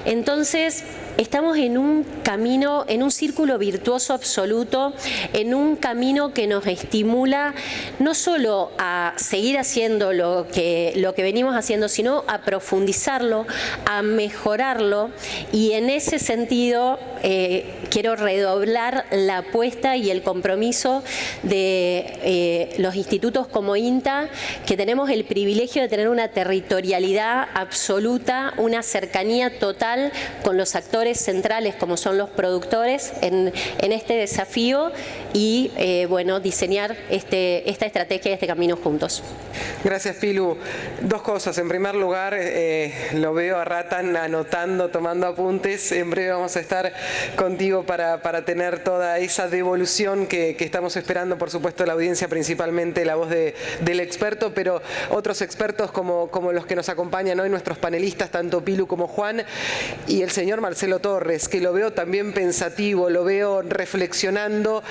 Entonces, estamos en un camino, en un círculo virtuoso absoluto, en un camino que nos estimula no solo a seguir haciendo lo que venimos haciendo, sino a profundizarlo, a mejorarlo, y en ese sentido quiero redoblar la apuesta y el compromiso de los institutos como INTA, que tenemos el privilegio de tener una territorialidad absoluta, una cercanía total con los actores centrales como son los productores en este desafío y bueno, diseñar esta estrategia y este camino juntos. Gracias, Pilu. Dos cosas. En primer lugar, lo veo a Ratan anotando, tomando apuntes. En breve vamos a estar contigo para tener toda esa devolución que estamos esperando, por supuesto, la audiencia, principalmente la voz del experto, pero otros expertos como los que nos acompañan hoy, nuestros panelistas, tanto Pilu como Juan, y el señor Marcelo Torres, que lo veo también pensativo, lo veo reflexionando.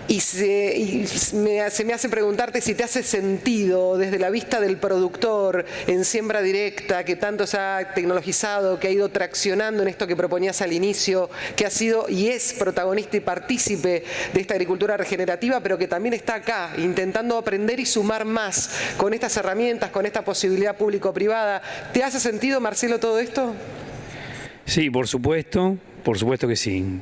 Y se me hace preguntarte si te hace sentido desde la vista del productor en siembra directa, que tanto se ha tecnologizado, que ha ido traccionando en esto que proponías al inicio, que ha sido y es protagonista y partícipe de esta agricultura regenerativa, pero que también está acá intentando aprender y sumar más con estas herramientas, con esta posibilidad público-privada. ¿Te hace sentido, Marcelo, todo esto? Sí, por supuesto que sí.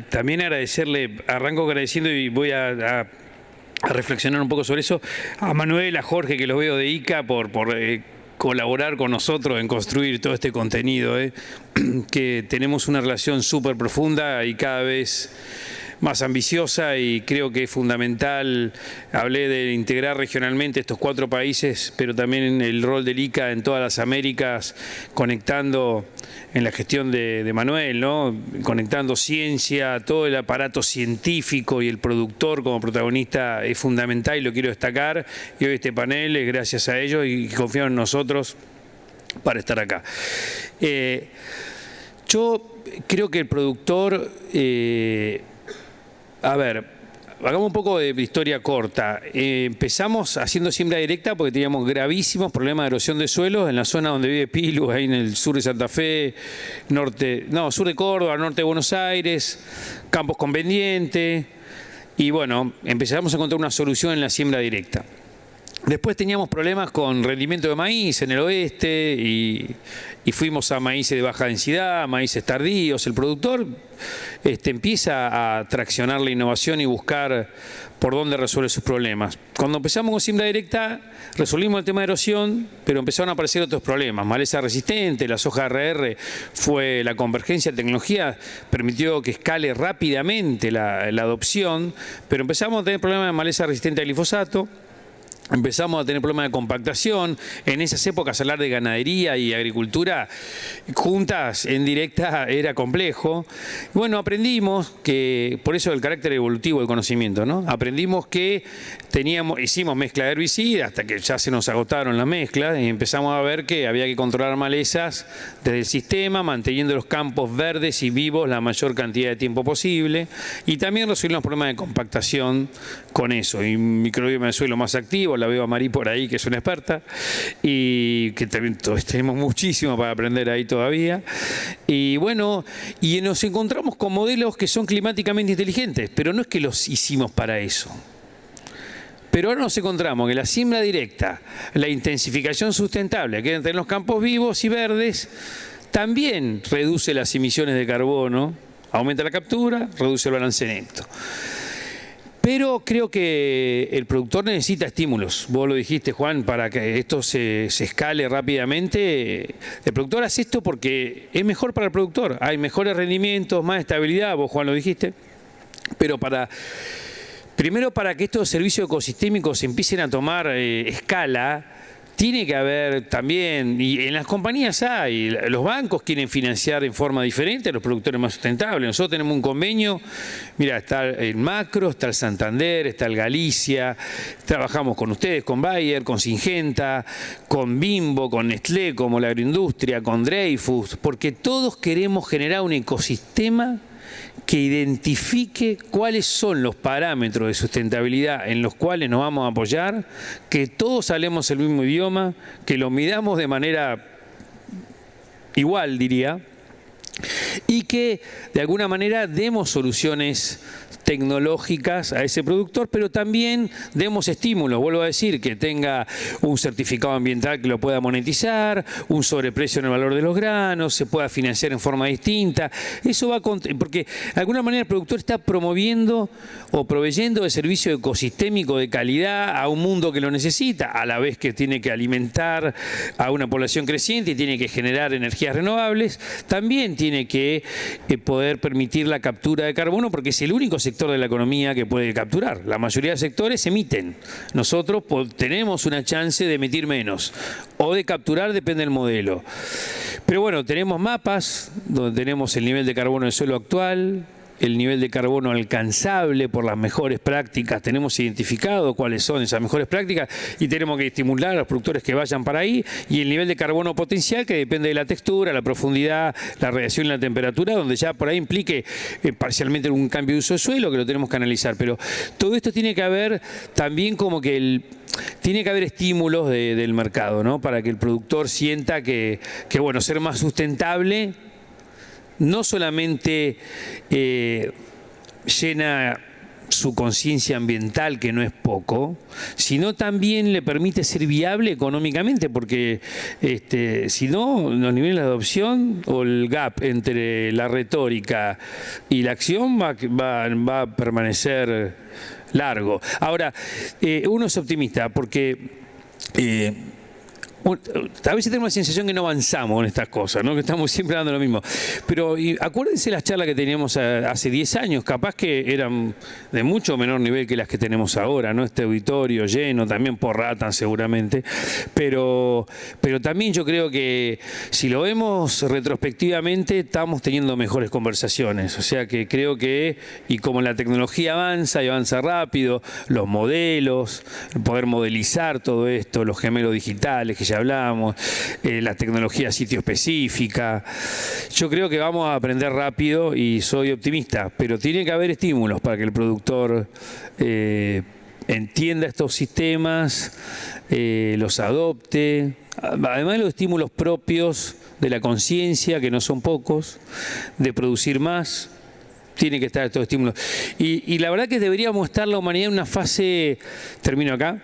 También agradecerle, arranco agradeciendo y voy a reflexionar un poco sobre eso, a Manuel, a Jorge, que los veo de ICA, por colaborar con nosotros en construir todo este contenido, que tenemos una relación súper profunda y cada vez más ambiciosa, y creo que es fundamental. Hablé de integrar regionalmente estos 4 países, pero también el rol del ICA en todas las Américas, conectando en la gestión de Manuel, ¿no? Conectando ciencia, todo el aparato científico y el productor como protagonista es fundamental y lo quiero destacar. Y hoy este panel es gracias a ellos y confiaron en nosotros para estar acá. Yo creo que el productor... hagamos un poco de historia corta. Empezamos haciendo siembra directa porque teníamos gravísimos problemas de erosión de suelos en la zona donde vive Pilu, ahí en el sur de Santa Fe, sur de Córdoba, norte de Buenos Aires, campos con pendiente. Y bueno, empezamos a encontrar una solución en la siembra directa. Después teníamos problemas con rendimiento de maíz en el oeste y fuimos a maíces de baja densidad, maíces tardíos. El productor empieza a traccionar la innovación y buscar por dónde resuelve sus problemas. Cuando empezamos con siembra directa, resolvimos el tema de erosión, pero empezaron a aparecer otros problemas. Maleza resistente, la soja RR, la convergencia de tecnología, permitió que escale rápidamente la adopción, pero empezamos a tener problemas de maleza resistente al glifosato. Empezamos a tener problemas de compactación. En esas épocas hablar de ganadería y agricultura juntas en directa era complejo. Bueno, aprendimos que, por eso el carácter evolutivo del conocimiento, ¿no? Aprendimos que hicimos mezcla de herbicidas hasta que ya se nos agotaron las mezclas y empezamos a ver que había que controlar malezas desde el sistema, manteniendo los campos verdes y vivos la mayor cantidad de tiempo posible. Y también resolvimos problemas de compactación con eso. Y un microbioma de suelo más activo, la veo a Marí por ahí, que es una experta, y que también tenemos muchísimo para aprender ahí todavía. Y bueno, y nos encontramos con modelos que son climáticamente inteligentes, pero no es que los hicimos para eso. Pero ahora nos encontramos que la siembra directa, la intensificación sustentable, que entre los campos vivos y verdes, también reduce las emisiones de carbono, aumenta la captura, reduce el balance neto. Pero creo que el productor necesita estímulos. Vos lo dijiste, Juan, para que esto se escale rápidamente. El productor hace esto porque es mejor para el productor. Hay mejores rendimientos, más estabilidad, vos, Juan, lo dijiste. Pero primero para que estos servicios ecosistémicos empiecen a tomar escala, tiene que haber también, y en las compañías los bancos quieren financiar en forma diferente a los productores más sustentables. Nosotros tenemos un convenio, mira, está el Macro, está el Santander, está el Galicia, trabajamos con ustedes, con Bayer, con Syngenta, con Bimbo, con Nestlé, como la agroindustria, con Dreyfus, porque todos queremos generar un ecosistema que identifique cuáles son los parámetros de sustentabilidad en los cuales nos vamos a apoyar, que todos hablemos el mismo idioma, que lo midamos de manera igual, diría, y que de alguna manera demos soluciones tecnológicas a ese productor, pero también demos estímulos, vuelvo a decir, que tenga un certificado ambiental que lo pueda monetizar, un sobreprecio en el valor de los granos, se pueda financiar en forma distinta. Eso va porque de alguna manera el productor está promoviendo o proveyendo de servicio ecosistémico de calidad a un mundo que lo necesita, a la vez que tiene que alimentar a una población creciente y tiene que generar energías renovables, también tiene que poder permitir la captura de carbono, porque es el único sector de la economía que puede capturar. La mayoría de sectores emiten. Nosotros tenemos una chance de emitir menos o de capturar, depende del modelo. Pero bueno, tenemos mapas donde tenemos el nivel de carbono del suelo actual, el nivel de carbono alcanzable por las mejores prácticas, tenemos identificado cuáles son esas mejores prácticas y tenemos que estimular a los productores que vayan para ahí, y el nivel de carbono potencial, que depende de la textura, la profundidad, la radiación y la temperatura, donde ya por ahí implique parcialmente un cambio de uso de suelo, que lo tenemos que analizar. Pero todo esto tiene que haber también como que tiene que haber estímulos del mercado, ¿no? Para que el productor sienta que bueno, ser más sustentable no solamente llena su conciencia ambiental, que no es poco, sino también le permite ser viable económicamente, porque si no, los niveles de adopción o el gap entre la retórica y la acción va a permanecer largo. Ahora, uno es optimista porque a veces tenemos la sensación que no avanzamos en estas cosas, ¿no? Que estamos siempre dando lo mismo. Pero acuérdense las charlas que teníamos hace 10 años, capaz que eran de mucho menor nivel que las que tenemos ahora, ¿no? Este auditorio lleno, también por Ratan seguramente. Pero también yo creo que si lo vemos retrospectivamente, estamos teniendo mejores conversaciones. O sea que creo que, y como la tecnología avanza y avanza rápido, los modelos, poder modelizar todo esto, los gemelos digitales que ya ya hablamos, la tecnología sitio específica. Yo creo que vamos a aprender rápido y soy optimista, pero tiene que haber estímulos para que el productor entienda estos sistemas, los adopte. Además de los estímulos propios de la conciencia, que no son pocos, de producir más, tiene que estar estos estímulos. Y la verdad que deberíamos estar la humanidad en una fase, termino acá,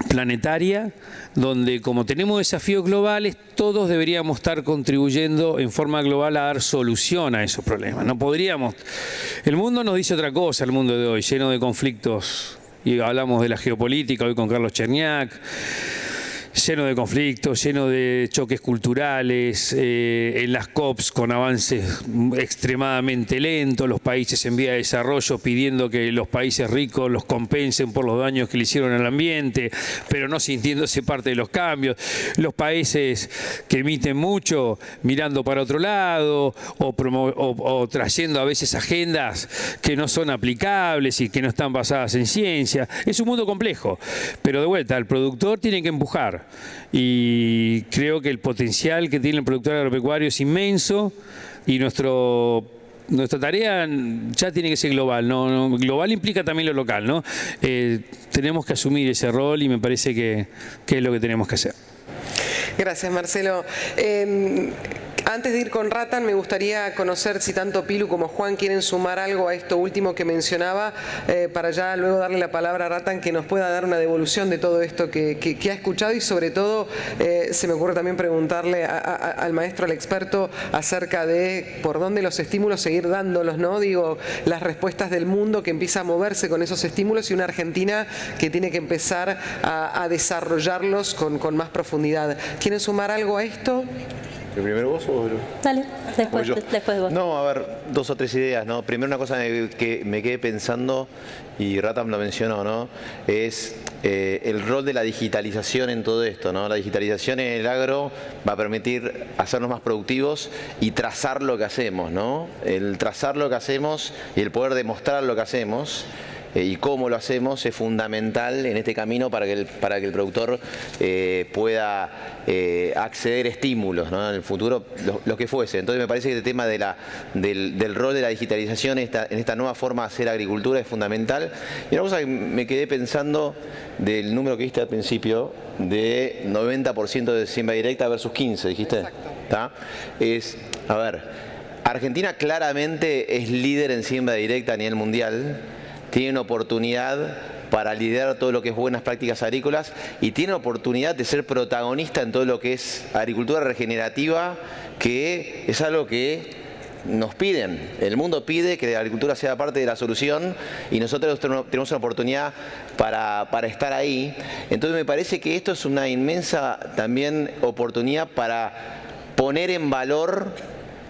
planetaria, donde como tenemos desafíos globales, todos deberíamos estar contribuyendo en forma global a dar solución a esos problemas. No podríamos. El mundo nos dice otra cosa, el mundo de hoy, lleno de conflictos. Y hablamos de la geopolítica hoy con Carlos Cherniak, lleno de conflictos, lleno de choques culturales, en las COPs con avances extremadamente lentos, los países en vía de desarrollo pidiendo que los países ricos los compensen por los daños que le hicieron al ambiente, pero no sintiéndose parte de los cambios, los países que emiten mucho mirando para otro lado o trayendo a veces agendas que no son aplicables y que no están basadas en ciencia. Es un mundo complejo, pero de vuelta, el productor tiene que empujar. Y creo que el potencial que tiene el productor agropecuario es inmenso y nuestra tarea ya tiene que ser global, ¿no? Global implica también lo local, ¿no? Tenemos que asumir ese rol y me parece que es lo que tenemos que hacer. Gracias, Marcelo. Antes de ir con Ratan, me gustaría conocer si tanto Pilu como Juan quieren sumar algo a esto último que mencionaba, para ya luego darle la palabra a Ratan, que nos pueda dar una devolución de todo esto que ha escuchado y sobre todo se me ocurre también preguntarle al maestro, al experto, acerca de por dónde los estímulos seguir dándolos, ¿no? Digo, las respuestas del mundo que empieza a moverse con esos estímulos y una Argentina que tiene que empezar a desarrollarlos con más profundidad. ¿Quieren sumar algo a esto? ¿Primero vos o yo? Dale, después vos. No, a ver, 2 o 3 ideas, ¿no? Primero, una cosa que me quedé pensando, y Ratam lo mencionó, ¿no? Es el rol de la digitalización en todo esto, ¿no? La digitalización en el agro va a permitir hacernos más productivos y trazar lo que hacemos, ¿no? El trazar lo que hacemos y el poder demostrar lo que hacemos y cómo lo hacemos es fundamental en este camino para que el productor pueda acceder a estímulos, ¿no? En el futuro, lo que fuese. Entonces me parece que el tema del rol de la digitalización en esta nueva forma de hacer agricultura es fundamental. Y una cosa que me quedé pensando del número que diste al principio, de 90% de siembra directa versus 15, dijiste. Exacto. Es, a ver, Argentina claramente es líder en siembra directa a nivel mundial. Tiene una oportunidad para liderar todo lo que es buenas prácticas agrícolas y tiene oportunidad de ser protagonista en todo lo que es agricultura regenerativa, que es algo que nos piden. El mundo pide que la agricultura sea parte de la solución y nosotros tenemos una oportunidad para estar ahí. Entonces me parece que esto es una inmensa también oportunidad para poner en valor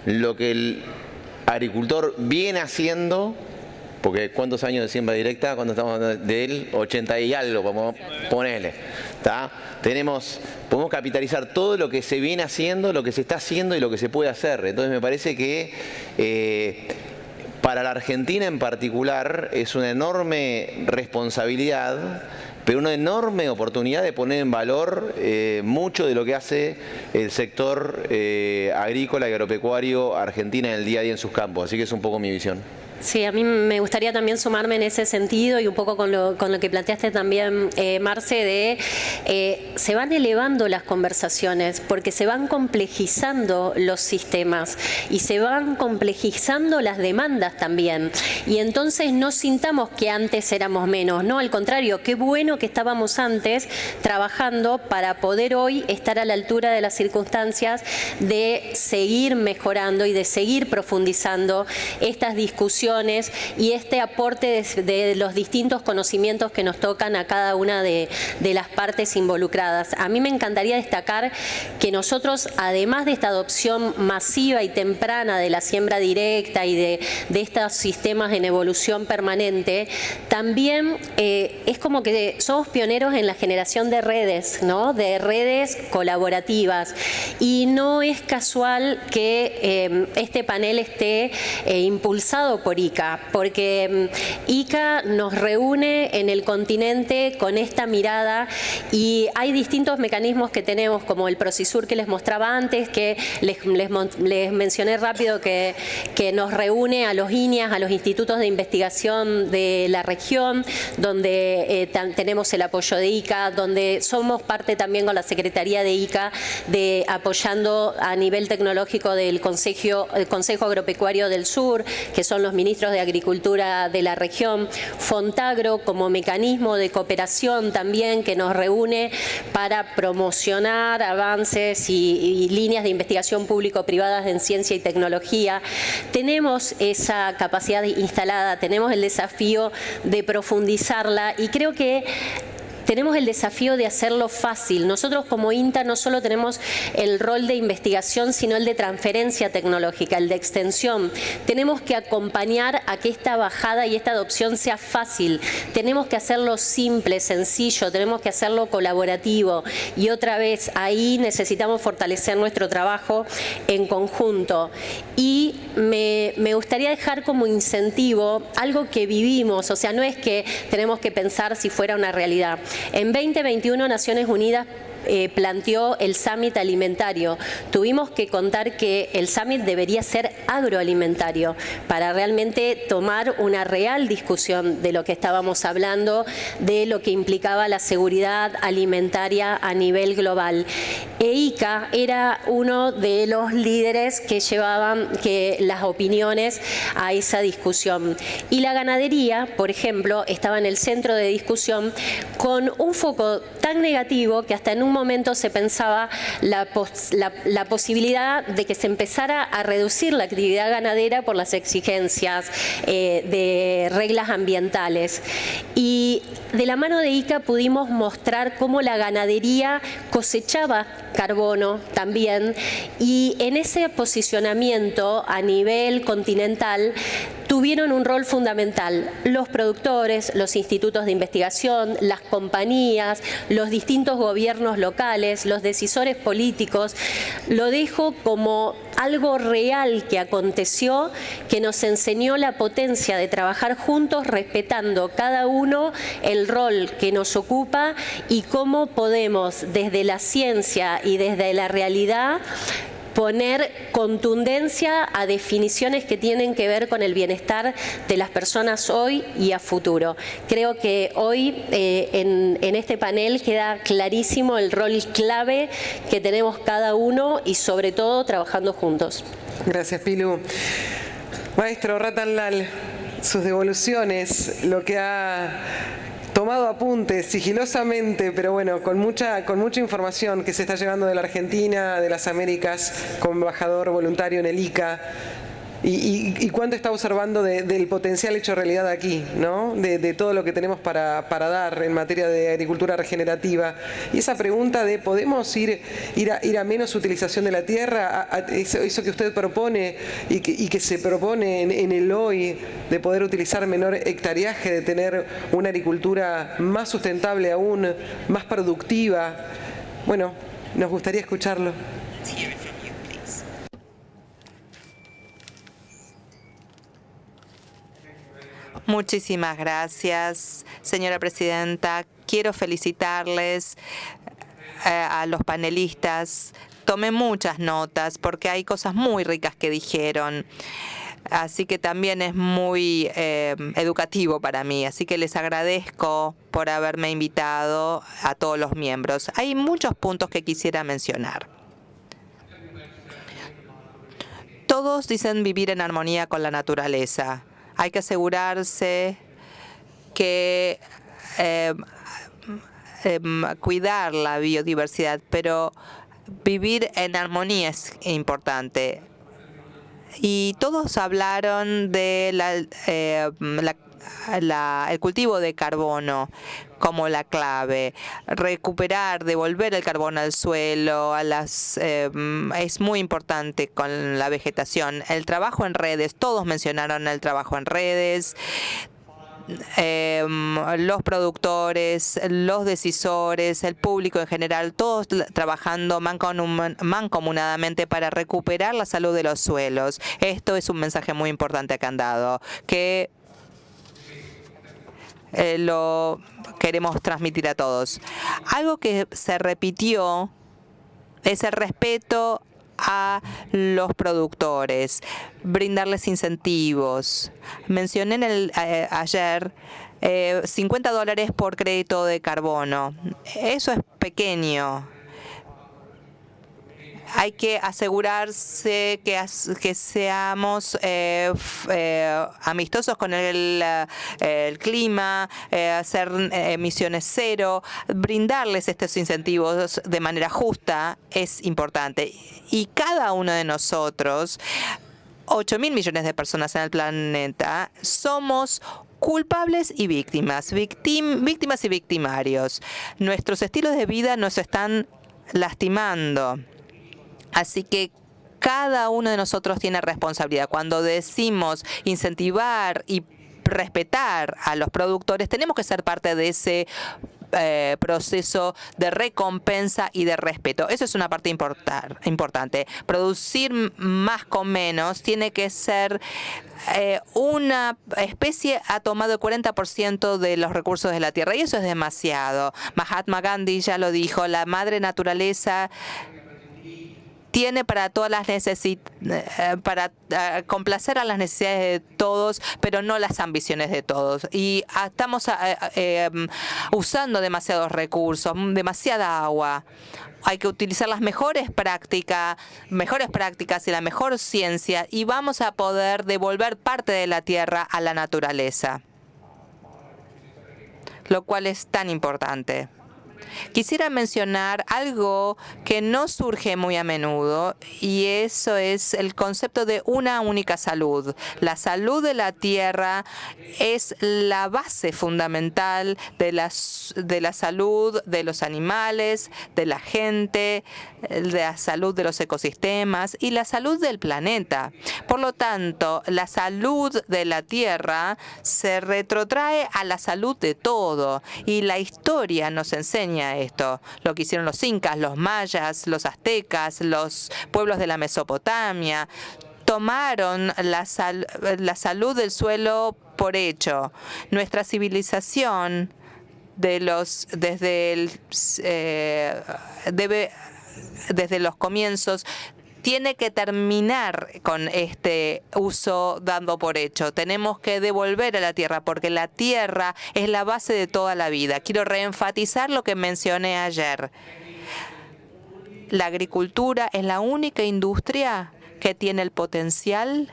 lo que el agricultor viene haciendo. Porque ¿cuántos años de siembra directa? Cuando estamos hablando de él, 80 y algo, vamos a ponerle. Podemos capitalizar todo lo que se viene haciendo, lo que se está haciendo y lo que se puede hacer. Entonces me parece que para la Argentina en particular es una enorme responsabilidad, pero una enorme oportunidad de poner en valor mucho de lo que hace el sector agrícola y agropecuario argentino en el día a día en sus campos. Así que es un poco mi visión. Sí, a mí me gustaría también sumarme en ese sentido y un poco con lo que planteaste también, Marce, se van elevando las conversaciones porque se van complejizando los sistemas y se van complejizando las demandas también. Y entonces no sintamos que antes éramos menos, no, al contrario, qué bueno que estábamos antes trabajando para poder hoy estar a la altura de las circunstancias de seguir mejorando y de seguir profundizando estas discusiones y este aporte de los distintos conocimientos que nos tocan a cada una de las partes involucradas. A mí me encantaría destacar que nosotros, además de esta adopción masiva y temprana de la siembra directa y de estos sistemas en evolución permanente, también es como que somos pioneros en la generación de redes, ¿no? De redes colaborativas. Y no es casual que este panel esté impulsado por ICA, porque ICA nos reúne en el continente con esta mirada y hay distintos mecanismos que tenemos, como el Procisur que les mostraba antes, que les mencioné rápido, que nos reúne a los INIAS, a los institutos de investigación de la región, donde tenemos el apoyo de ICA, donde somos parte también con la Secretaría de ICA de apoyando a nivel tecnológico del Consejo Agropecuario del Sur, que son los ministros de Agricultura de la región, Fontagro como mecanismo de cooperación también que nos reúne para promocionar avances y líneas de investigación público-privadas en ciencia y tecnología. Tenemos esa capacidad instalada, tenemos el desafío de profundizarla y creo que tenemos el desafío de hacerlo fácil. Nosotros como INTA no solo tenemos el rol de investigación, sino el de transferencia tecnológica, el de extensión. Tenemos que acompañar a que esta bajada y esta adopción sea fácil. Tenemos que hacerlo simple, sencillo, tenemos que hacerlo colaborativo. Y otra vez, ahí necesitamos fortalecer nuestro trabajo en conjunto. Y me gustaría dejar como incentivo algo que vivimos, o sea, no es que tenemos que pensar si fuera una realidad. En 2021 Naciones Unidas planteó el Summit alimentario. Tuvimos que contar que el Summit debería ser agroalimentario para realmente tomar una real discusión de lo que estábamos hablando, de lo que implicaba la seguridad alimentaria a nivel global. ICA era uno de los líderes que llevaban las opiniones a esa discusión. Y la ganadería, por ejemplo, estaba en el centro de discusión con un foco tan negativo que hasta en un momento se pensaba la posibilidad de que se empezara a reducir la actividad ganadera por las exigencias de reglas ambientales. Y de la mano de ICA pudimos mostrar cómo la ganadería cosechaba carbono también, y en ese posicionamiento a nivel continental tuvieron un rol fundamental los productores, los institutos de investigación, las compañías, los distintos gobiernos locales, los decisores políticos. Lo dejo como algo real que aconteció, que nos enseñó la potencia de trabajar juntos, respetando cada uno el rol que nos ocupa y cómo podemos desde la ciencia y desde la realidad poner contundencia a definiciones que tienen que ver con el bienestar de las personas hoy y a futuro. Creo que hoy en este panel queda clarísimo el rol clave que tenemos cada uno y sobre todo trabajando juntos. Gracias, Pilu. Maestro Ratan Lal, sus devoluciones, lo que ha tomado apuntes sigilosamente, pero bueno, con mucha información que se está llevando de la Argentina, de las Américas, como embajador voluntario en el ICA, y cuánto está observando del potencial hecho realidad aquí, ¿no? De todo lo que tenemos para dar en materia de agricultura regenerativa. Y esa pregunta de ¿podemos ir a menos utilización de la tierra? Eso que usted propone y que se propone en el hoy, de poder utilizar menor hectareaje, de tener una agricultura más sustentable aún, más productiva. Bueno, nos gustaría escucharlo. Muchísimas gracias, señora presidenta. Quiero felicitarles a los panelistas. Tomé muchas notas porque hay cosas muy ricas que dijeron. Así que también es muy educativo para mí. Así que les agradezco por haberme invitado a todos los miembros. Hay muchos puntos que quisiera mencionar. Todos dicen vivir en armonía con la naturaleza. Hay que asegurarse que cuidar la biodiversidad, pero vivir en armonía es importante. Y todos hablaron de el cultivo de carbono como la clave. Recuperar, devolver el carbono al suelo, es muy importante con la vegetación. El trabajo en redes, todos mencionaron el trabajo en redes. los productores, los decisores, el público en general, todos trabajando mancomunadamente para recuperar la salud de los suelos. Esto es un mensaje muy importante que han dado, que lo queremos transmitir a todos. Algo que se repitió es el respeto a los productores, brindarles incentivos. Mencioné ayer $50 por crédito de carbono. Eso es pequeño. Hay que asegurarse que seamos amistosos con el clima, hacer emisiones cero, brindarles estos incentivos de manera justa es importante. Y cada uno de nosotros, 8.000 millones de personas en el planeta, somos culpables y víctimas, víctimas y victimarios. Nuestros estilos de vida nos están lastimando. Así que cada uno de nosotros tiene responsabilidad. Cuando decimos incentivar y respetar a los productores, tenemos que ser parte de ese proceso de recompensa y de respeto. Eso es una parte importante. Producir más con menos tiene que ser una especie ha tomado el 40% de los recursos de la tierra y eso es demasiado. Mahatma Gandhi ya lo dijo, la madre naturaleza tiene para todas las para complacer a las necesidades de todos, pero no las ambiciones de todos. Y estamos usando demasiados recursos, demasiada agua. Hay que utilizar las mejores prácticas y la mejor ciencia y vamos a poder devolver parte de la tierra a la naturaleza, lo cual es tan importante. Quisiera mencionar algo que no surge muy a menudo y eso es el concepto de una única salud. La salud de la tierra es la base fundamental de la salud de los animales, de la gente, de la salud de los ecosistemas y la salud del planeta. Por lo tanto, la salud de la tierra se retrotrae a la salud de todo y la historia nos enseña esto. Lo que hicieron los incas, los mayas, los aztecas, los pueblos de la Mesopotamia, tomaron la salud del suelo por hecho. Nuestra civilización desde los comienzos tiene que terminar con este uso dando por hecho. Tenemos que devolver a la tierra porque la tierra es la base de toda la vida. Quiero reenfatizar lo que mencioné ayer. La agricultura es la única industria que tiene el potencial,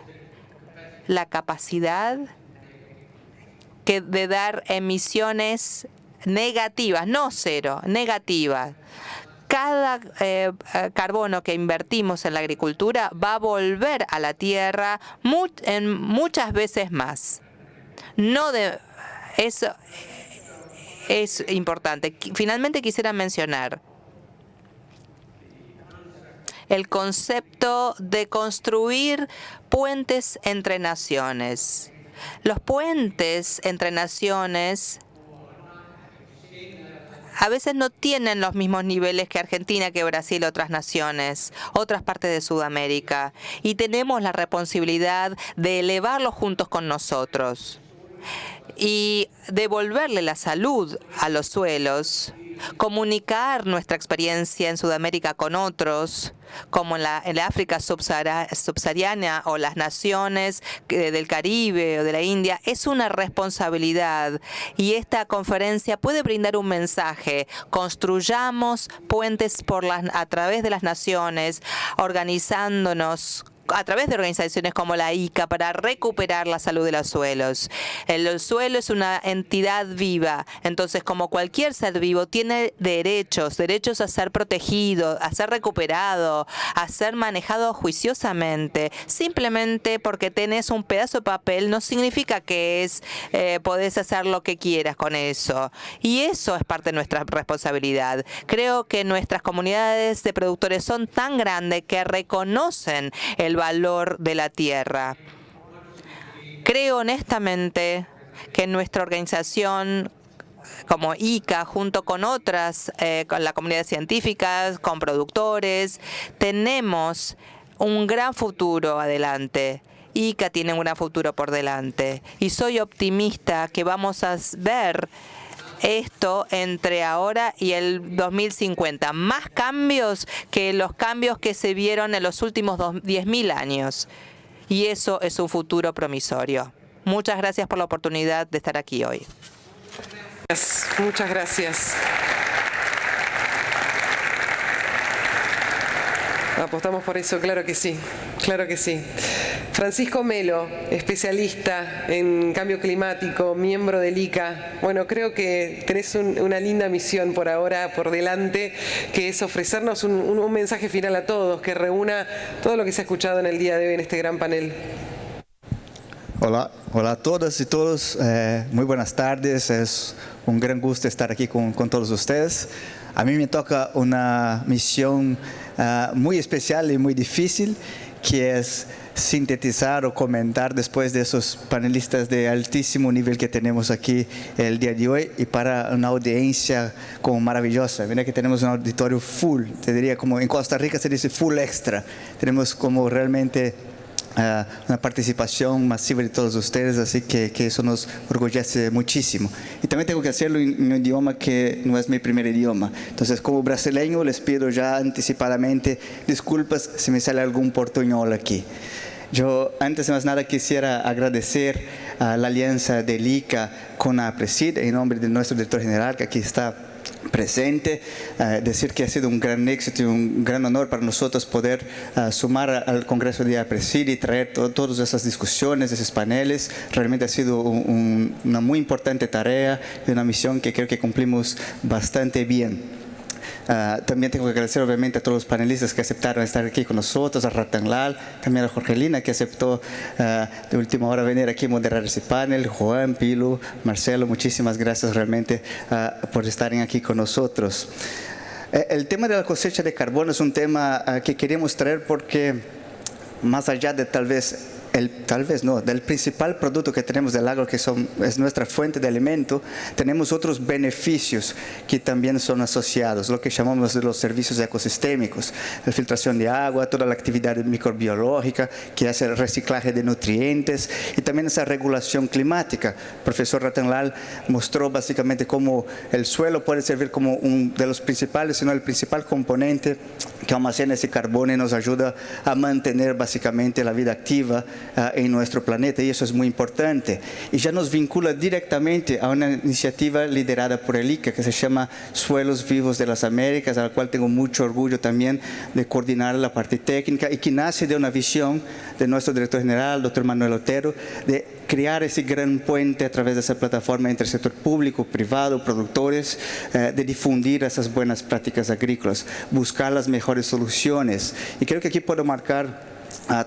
la capacidad de dar emisiones negativas, no cero, negativas. Cada carbono que invertimos en la agricultura va a volver a la tierra muchas veces más. Eso es importante. Finalmente quisiera mencionar el concepto de construir puentes entre naciones. Los puentes entre naciones a veces no tienen los mismos niveles que Argentina, que Brasil, otras naciones, otras partes de Sudamérica. Y tenemos la responsabilidad de elevarlos juntos con nosotros y devolverle la salud a los suelos, comunicar nuestra experiencia en Sudamérica con otros, como en la África subsahariana o las naciones del Caribe o de la India, es una responsabilidad. Y esta conferencia puede brindar un mensaje. Construyamos puentes a través de las naciones, organizándonos a través de organizaciones como la ICA para recuperar la salud de los suelos. El suelo es una entidad viva, entonces como cualquier ser vivo tiene derechos a ser protegido, a ser recuperado, a ser manejado juiciosamente. Simplemente porque tenés un pedazo de papel no significa que podés hacer lo que quieras con eso. Y eso es parte de nuestra responsabilidad. Creo que nuestras comunidades de productores son tan grandes que reconocen el valor de la tierra. Creo honestamente que nuestra organización como ICA, junto con otras, con la comunidad científica, con productores, tenemos un gran futuro adelante. ICA tiene un gran futuro por delante y soy optimista que vamos a ver esto entre ahora y el 2050. Más cambios que los cambios que se vieron en los últimos 10.000 años. Y eso es un futuro promisorio. Muchas gracias por la oportunidad de estar aquí hoy. Muchas gracias. Apostamos por eso, claro que sí, claro que sí. Francisco Melo, especialista en cambio climático, miembro del ICA. Bueno, creo que tenés una linda misión por ahora, por delante, que es ofrecernos un mensaje final a todos, que reúna todo lo que se ha escuchado en el día de hoy en este gran panel. Hola a todas y todos, muy buenas tardes, es un gran gusto estar aquí con todos ustedes. A mí me toca una misión muy especial y muy difícil, que es sintetizar o comentar después de esos panelistas de altísimo nivel que tenemos aquí el día de hoy y para una audiencia como maravillosa. Mira que tenemos un auditorio full, te diría como en Costa Rica se dice full extra. Tenemos como realmente una participación masiva de todos ustedes, así que eso nos orgullece muchísimo. Y también tengo que hacerlo en un idioma que no es mi primer idioma. Entonces, como brasileño, les pido ya anticipadamente disculpas si me sale algún portuñol aquí. Yo, antes de más nada, quisiera agradecer a la alianza del ICA con APRESID, en nombre de nuestro director general, que aquí está presente, decir que ha sido un gran éxito y un gran honor para nosotros poder sumar al Congreso de APRESID y traer todas esas discusiones, esos paneles. Realmente ha sido una muy importante tarea y una misión que creo que cumplimos bastante bien. También tengo que agradecer obviamente a todos los panelistas que aceptaron estar aquí con nosotros, a Ratan Lal, también a Jorgelina que aceptó de última hora venir aquí a moderar ese panel, Juan, Pilu, Marcelo, muchísimas gracias realmente por estar aquí con nosotros. El tema de la cosecha de carbono es un tema que queremos traer porque más allá de tal vez del principal producto que tenemos del agro, que es nuestra fuente de alimento, tenemos otros beneficios que también son asociados, lo que llamamos de los servicios ecosistémicos, la filtración de agua, toda la actividad microbiológica que hace el reciclaje de nutrientes y también esa regulación climática. El profesor Ratan Lal mostró básicamente cómo el suelo puede servir como uno de los principales, sino el principal componente que almacena ese carbono y nos ayuda a mantener básicamente la vida activa en nuestro planeta, y eso es muy importante. Y ya nos vincula directamente a una iniciativa liderada por el ICA que se llama Suelos Vivos de las Américas, a la cual tengo mucho orgullo también de coordinar la parte técnica y que nace de una visión de nuestro director general, doctor Manuel Otero, de crear ese gran puente a través de esa plataforma entre el sector público, privado, productores, de difundir esas buenas prácticas agrícolas, buscar las mejores soluciones. Y creo que aquí puedo marcar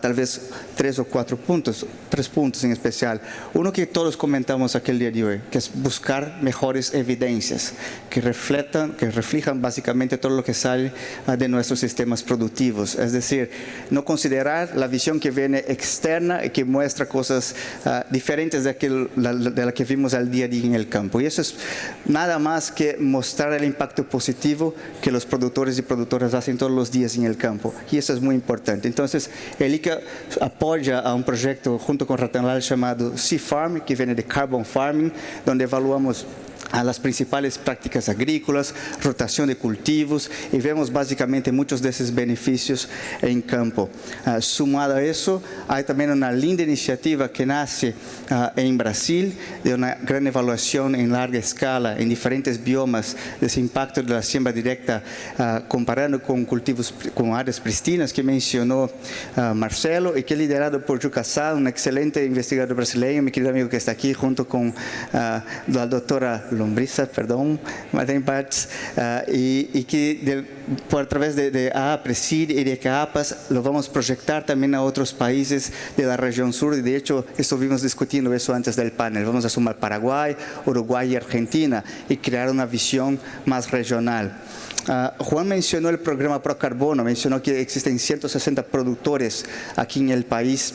tal vez 3 o 4 puntos, 3 puntos en especial. Uno que todos comentamos aquel día de hoy, que es buscar mejores evidencias que reflejan básicamente todo lo que sale de nuestros sistemas productivos. Es decir, no considerar la visión que viene externa y que muestra cosas diferentes de la que vimos al día a día en el campo. Y eso es nada más que mostrar el impacto positivo que los productores y productoras hacen todos los días en el campo. Y eso es muy importante. Entonces, el ICA apoya a un proyecto junto con Ratan Lal llamado Sea Farm, que viene de Carbon Farming, donde evaluamos a las principales prácticas agrícolas, rotación de cultivos y vemos básicamente muchos de esos beneficios en campo. Sumado a eso, hay también una linda iniciativa que nace en Brasil de una gran evaluación en larga escala en diferentes biomas de ese impacto de la siembra directa comparando con cultivos con áreas pristinas que mencionó Marcelo y que es liderado por Juca Sá, un excelente investigador brasileño, mi querido amigo que está aquí junto con la doctora Lombriza, perdón, Martín Pats, y que a través de APRESID y de CAPAS lo vamos a proyectar también a otros países de la región sur, y de hecho estuvimos discutiendo eso antes del panel. Vamos a sumar Paraguay, Uruguay y Argentina y crear una visión más regional. Juan mencionó el programa Pro Carbono, mencionó que existen 160 productores aquí en el país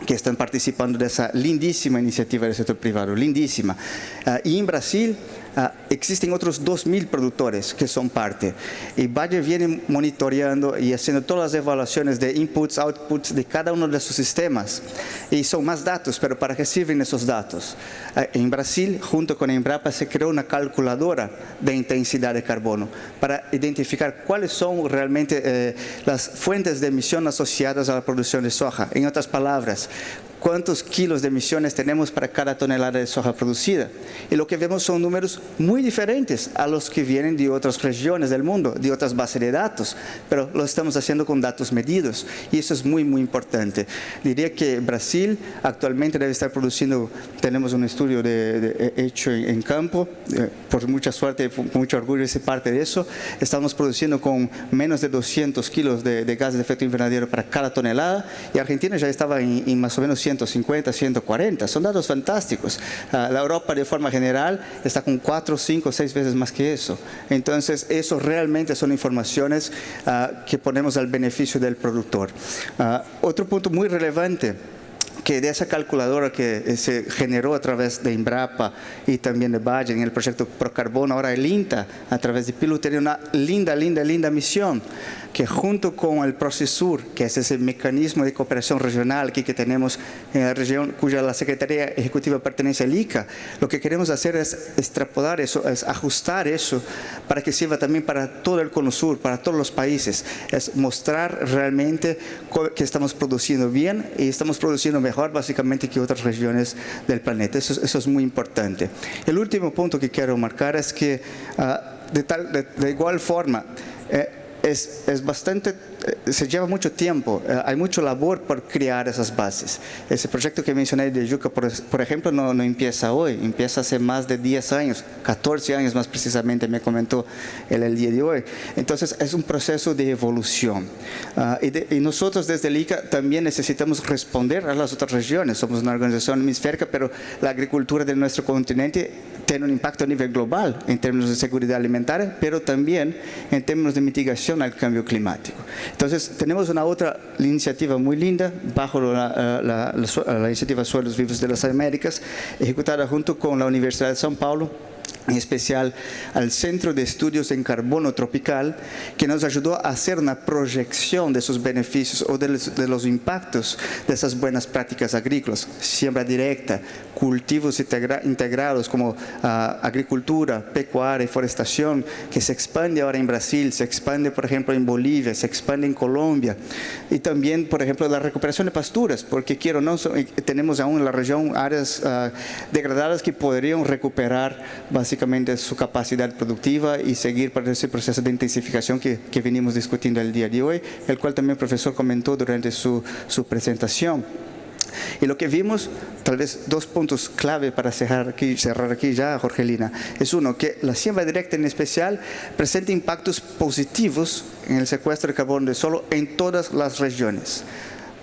que están participando de esa lindísima iniciativa del sector privado, lindísima. Y en Brasil existen otros 2.000 productores que son parte. Y Bayer viene monitoreando y haciendo todas las evaluaciones de inputs, outputs de cada uno de sus sistemas. Y son más datos, pero ¿para qué sirven esos datos? En Brasil, junto con Embrapa, se creó una calculadora de intensidad de carbono para identificar cuáles son realmente las fuentes de emisión asociadas a la producción de soja. En otras palabras, cuántos kilos de emisiones tenemos para cada tonelada de soja producida. Y lo que vemos son números muy diferentes a los que vienen de otras regiones del mundo, de otras bases de datos, pero lo estamos haciendo con datos medidos y eso es muy, muy importante. Diría que Brasil actualmente debe estar produciendo, tenemos un estudio hecho en campo, por mucha suerte, con mucho orgullo de ser parte de eso, estamos produciendo con menos de 200 kilos de gases de efecto invernadero para cada tonelada y Argentina ya estaba en más o menos 150, 140, son datos fantásticos. La Europa de forma general está con 4, 5, 6 veces más que eso. Entonces, eso realmente son informaciones que ponemos al beneficio del productor. Otro punto muy relevante, que de esa calculadora que se generó a través de Embrapa y también de Bayer en el proyecto Procarbono, ahora el INTA, a través de Pilu, tiene una linda misión que junto con el Procesur, que es ese mecanismo de cooperación regional aquí que tenemos en la región, cuya la Secretaría Ejecutiva pertenece al ICA, lo que queremos hacer es extrapolar eso, es ajustar eso para que sirva también para todo el Cono Sur, para todos los países, es mostrar realmente que estamos produciendo bien y estamos produciendo mejor básicamente que otras regiones del planeta. Eso es muy importante. El último punto que quiero marcar es que de igual forma es bastante, se lleva mucho tiempo, hay mucha labor por crear esas bases. Ese proyecto que mencioné de yuca, por ejemplo, no empieza hoy, empieza hace más de 10 años, 14 años más precisamente, me comentó el día de hoy. Entonces, es un proceso de evolución. Y nosotros desde el ICA también necesitamos responder a las otras regiones. Somos una organización hemisférica, pero la agricultura de nuestro continente tiene un impacto a nivel global en términos de seguridad alimentaria, pero también en términos de mitigación al cambio climático. Entonces, tenemos una otra iniciativa muy linda, bajo la iniciativa Suelos Vivos de las Américas, ejecutada junto con la Universidad de São Paulo, en especial al Centro de Estudios en Carbono Tropical, que nos ayudó a hacer una proyección de sus beneficios o de los impactos de esas buenas prácticas agrícolas, siembra directa, cultivos integrados como agricultura, pecuaria y forestación, que se expande ahora en Brasil, se expande, por ejemplo, en Bolivia, se expande en Colombia, y también, por ejemplo, la recuperación de pasturas, porque quiero no, tenemos aún en la región áreas degradadas que podrían recuperar básicamente su capacidad productiva y seguir para ese proceso de intensificación que venimos discutiendo el día de hoy, el cual también el profesor comentó durante su presentación. Y lo que vimos, tal vez 2 puntos clave para cerrar aquí ya, Jorgelina, es uno, que la siembra directa en especial presenta impactos positivos en el secuestro de carbono de suelo en todas las regiones.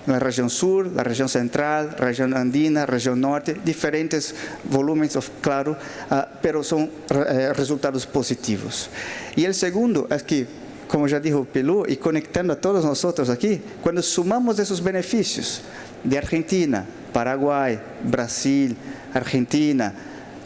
La región sur, la región central, región andina, región norte, diferentes volúmenes, claro, pero son resultados positivos. Y el segundo es que, como ya dijo Pilu, y conectando a todos nosotros aquí, cuando sumamos esos beneficios de Argentina, Paraguay, Brasil, Argentina,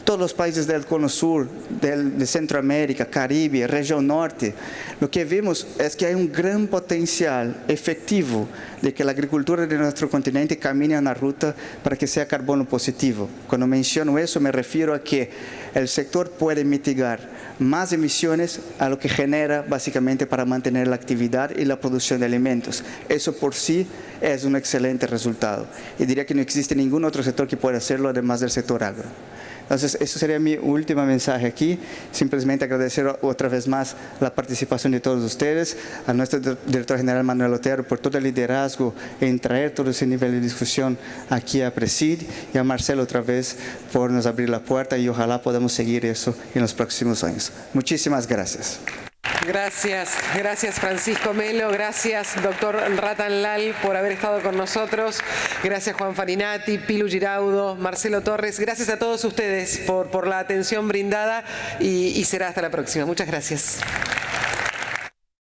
todos los países del Cono Sur, de Centroamérica, Caribe, región norte, lo que vemos es que hay un gran potencial efectivo de que la agricultura de nuestro continente camine en una ruta para que sea carbono positivo. Cuando menciono eso me refiero a que el sector puede mitigar más emisiones a lo que genera básicamente para mantener la actividad y la producción de alimentos. Eso por sí es un excelente resultado. Y diría que no existe ningún otro sector que pueda hacerlo además del sector agro. Entonces, eso sería mi último mensaje aquí. Simplemente agradecer otra vez más la participación de todos ustedes, a nuestro director general Manuel Otero por todo el liderazgo en traer todo ese nivel de discusión aquí a Presid, y a Marcelo otra vez por nos abrir la puerta, y ojalá podamos seguir eso en los próximos años. Muchísimas gracias. Gracias Francisco Melo, gracias doctor Ratan Lal por haber estado con nosotros, gracias Juan Farinati, Pilu Giraudo, Marcelo Torres, gracias a todos ustedes por la atención brindada y será hasta la próxima. Muchas gracias.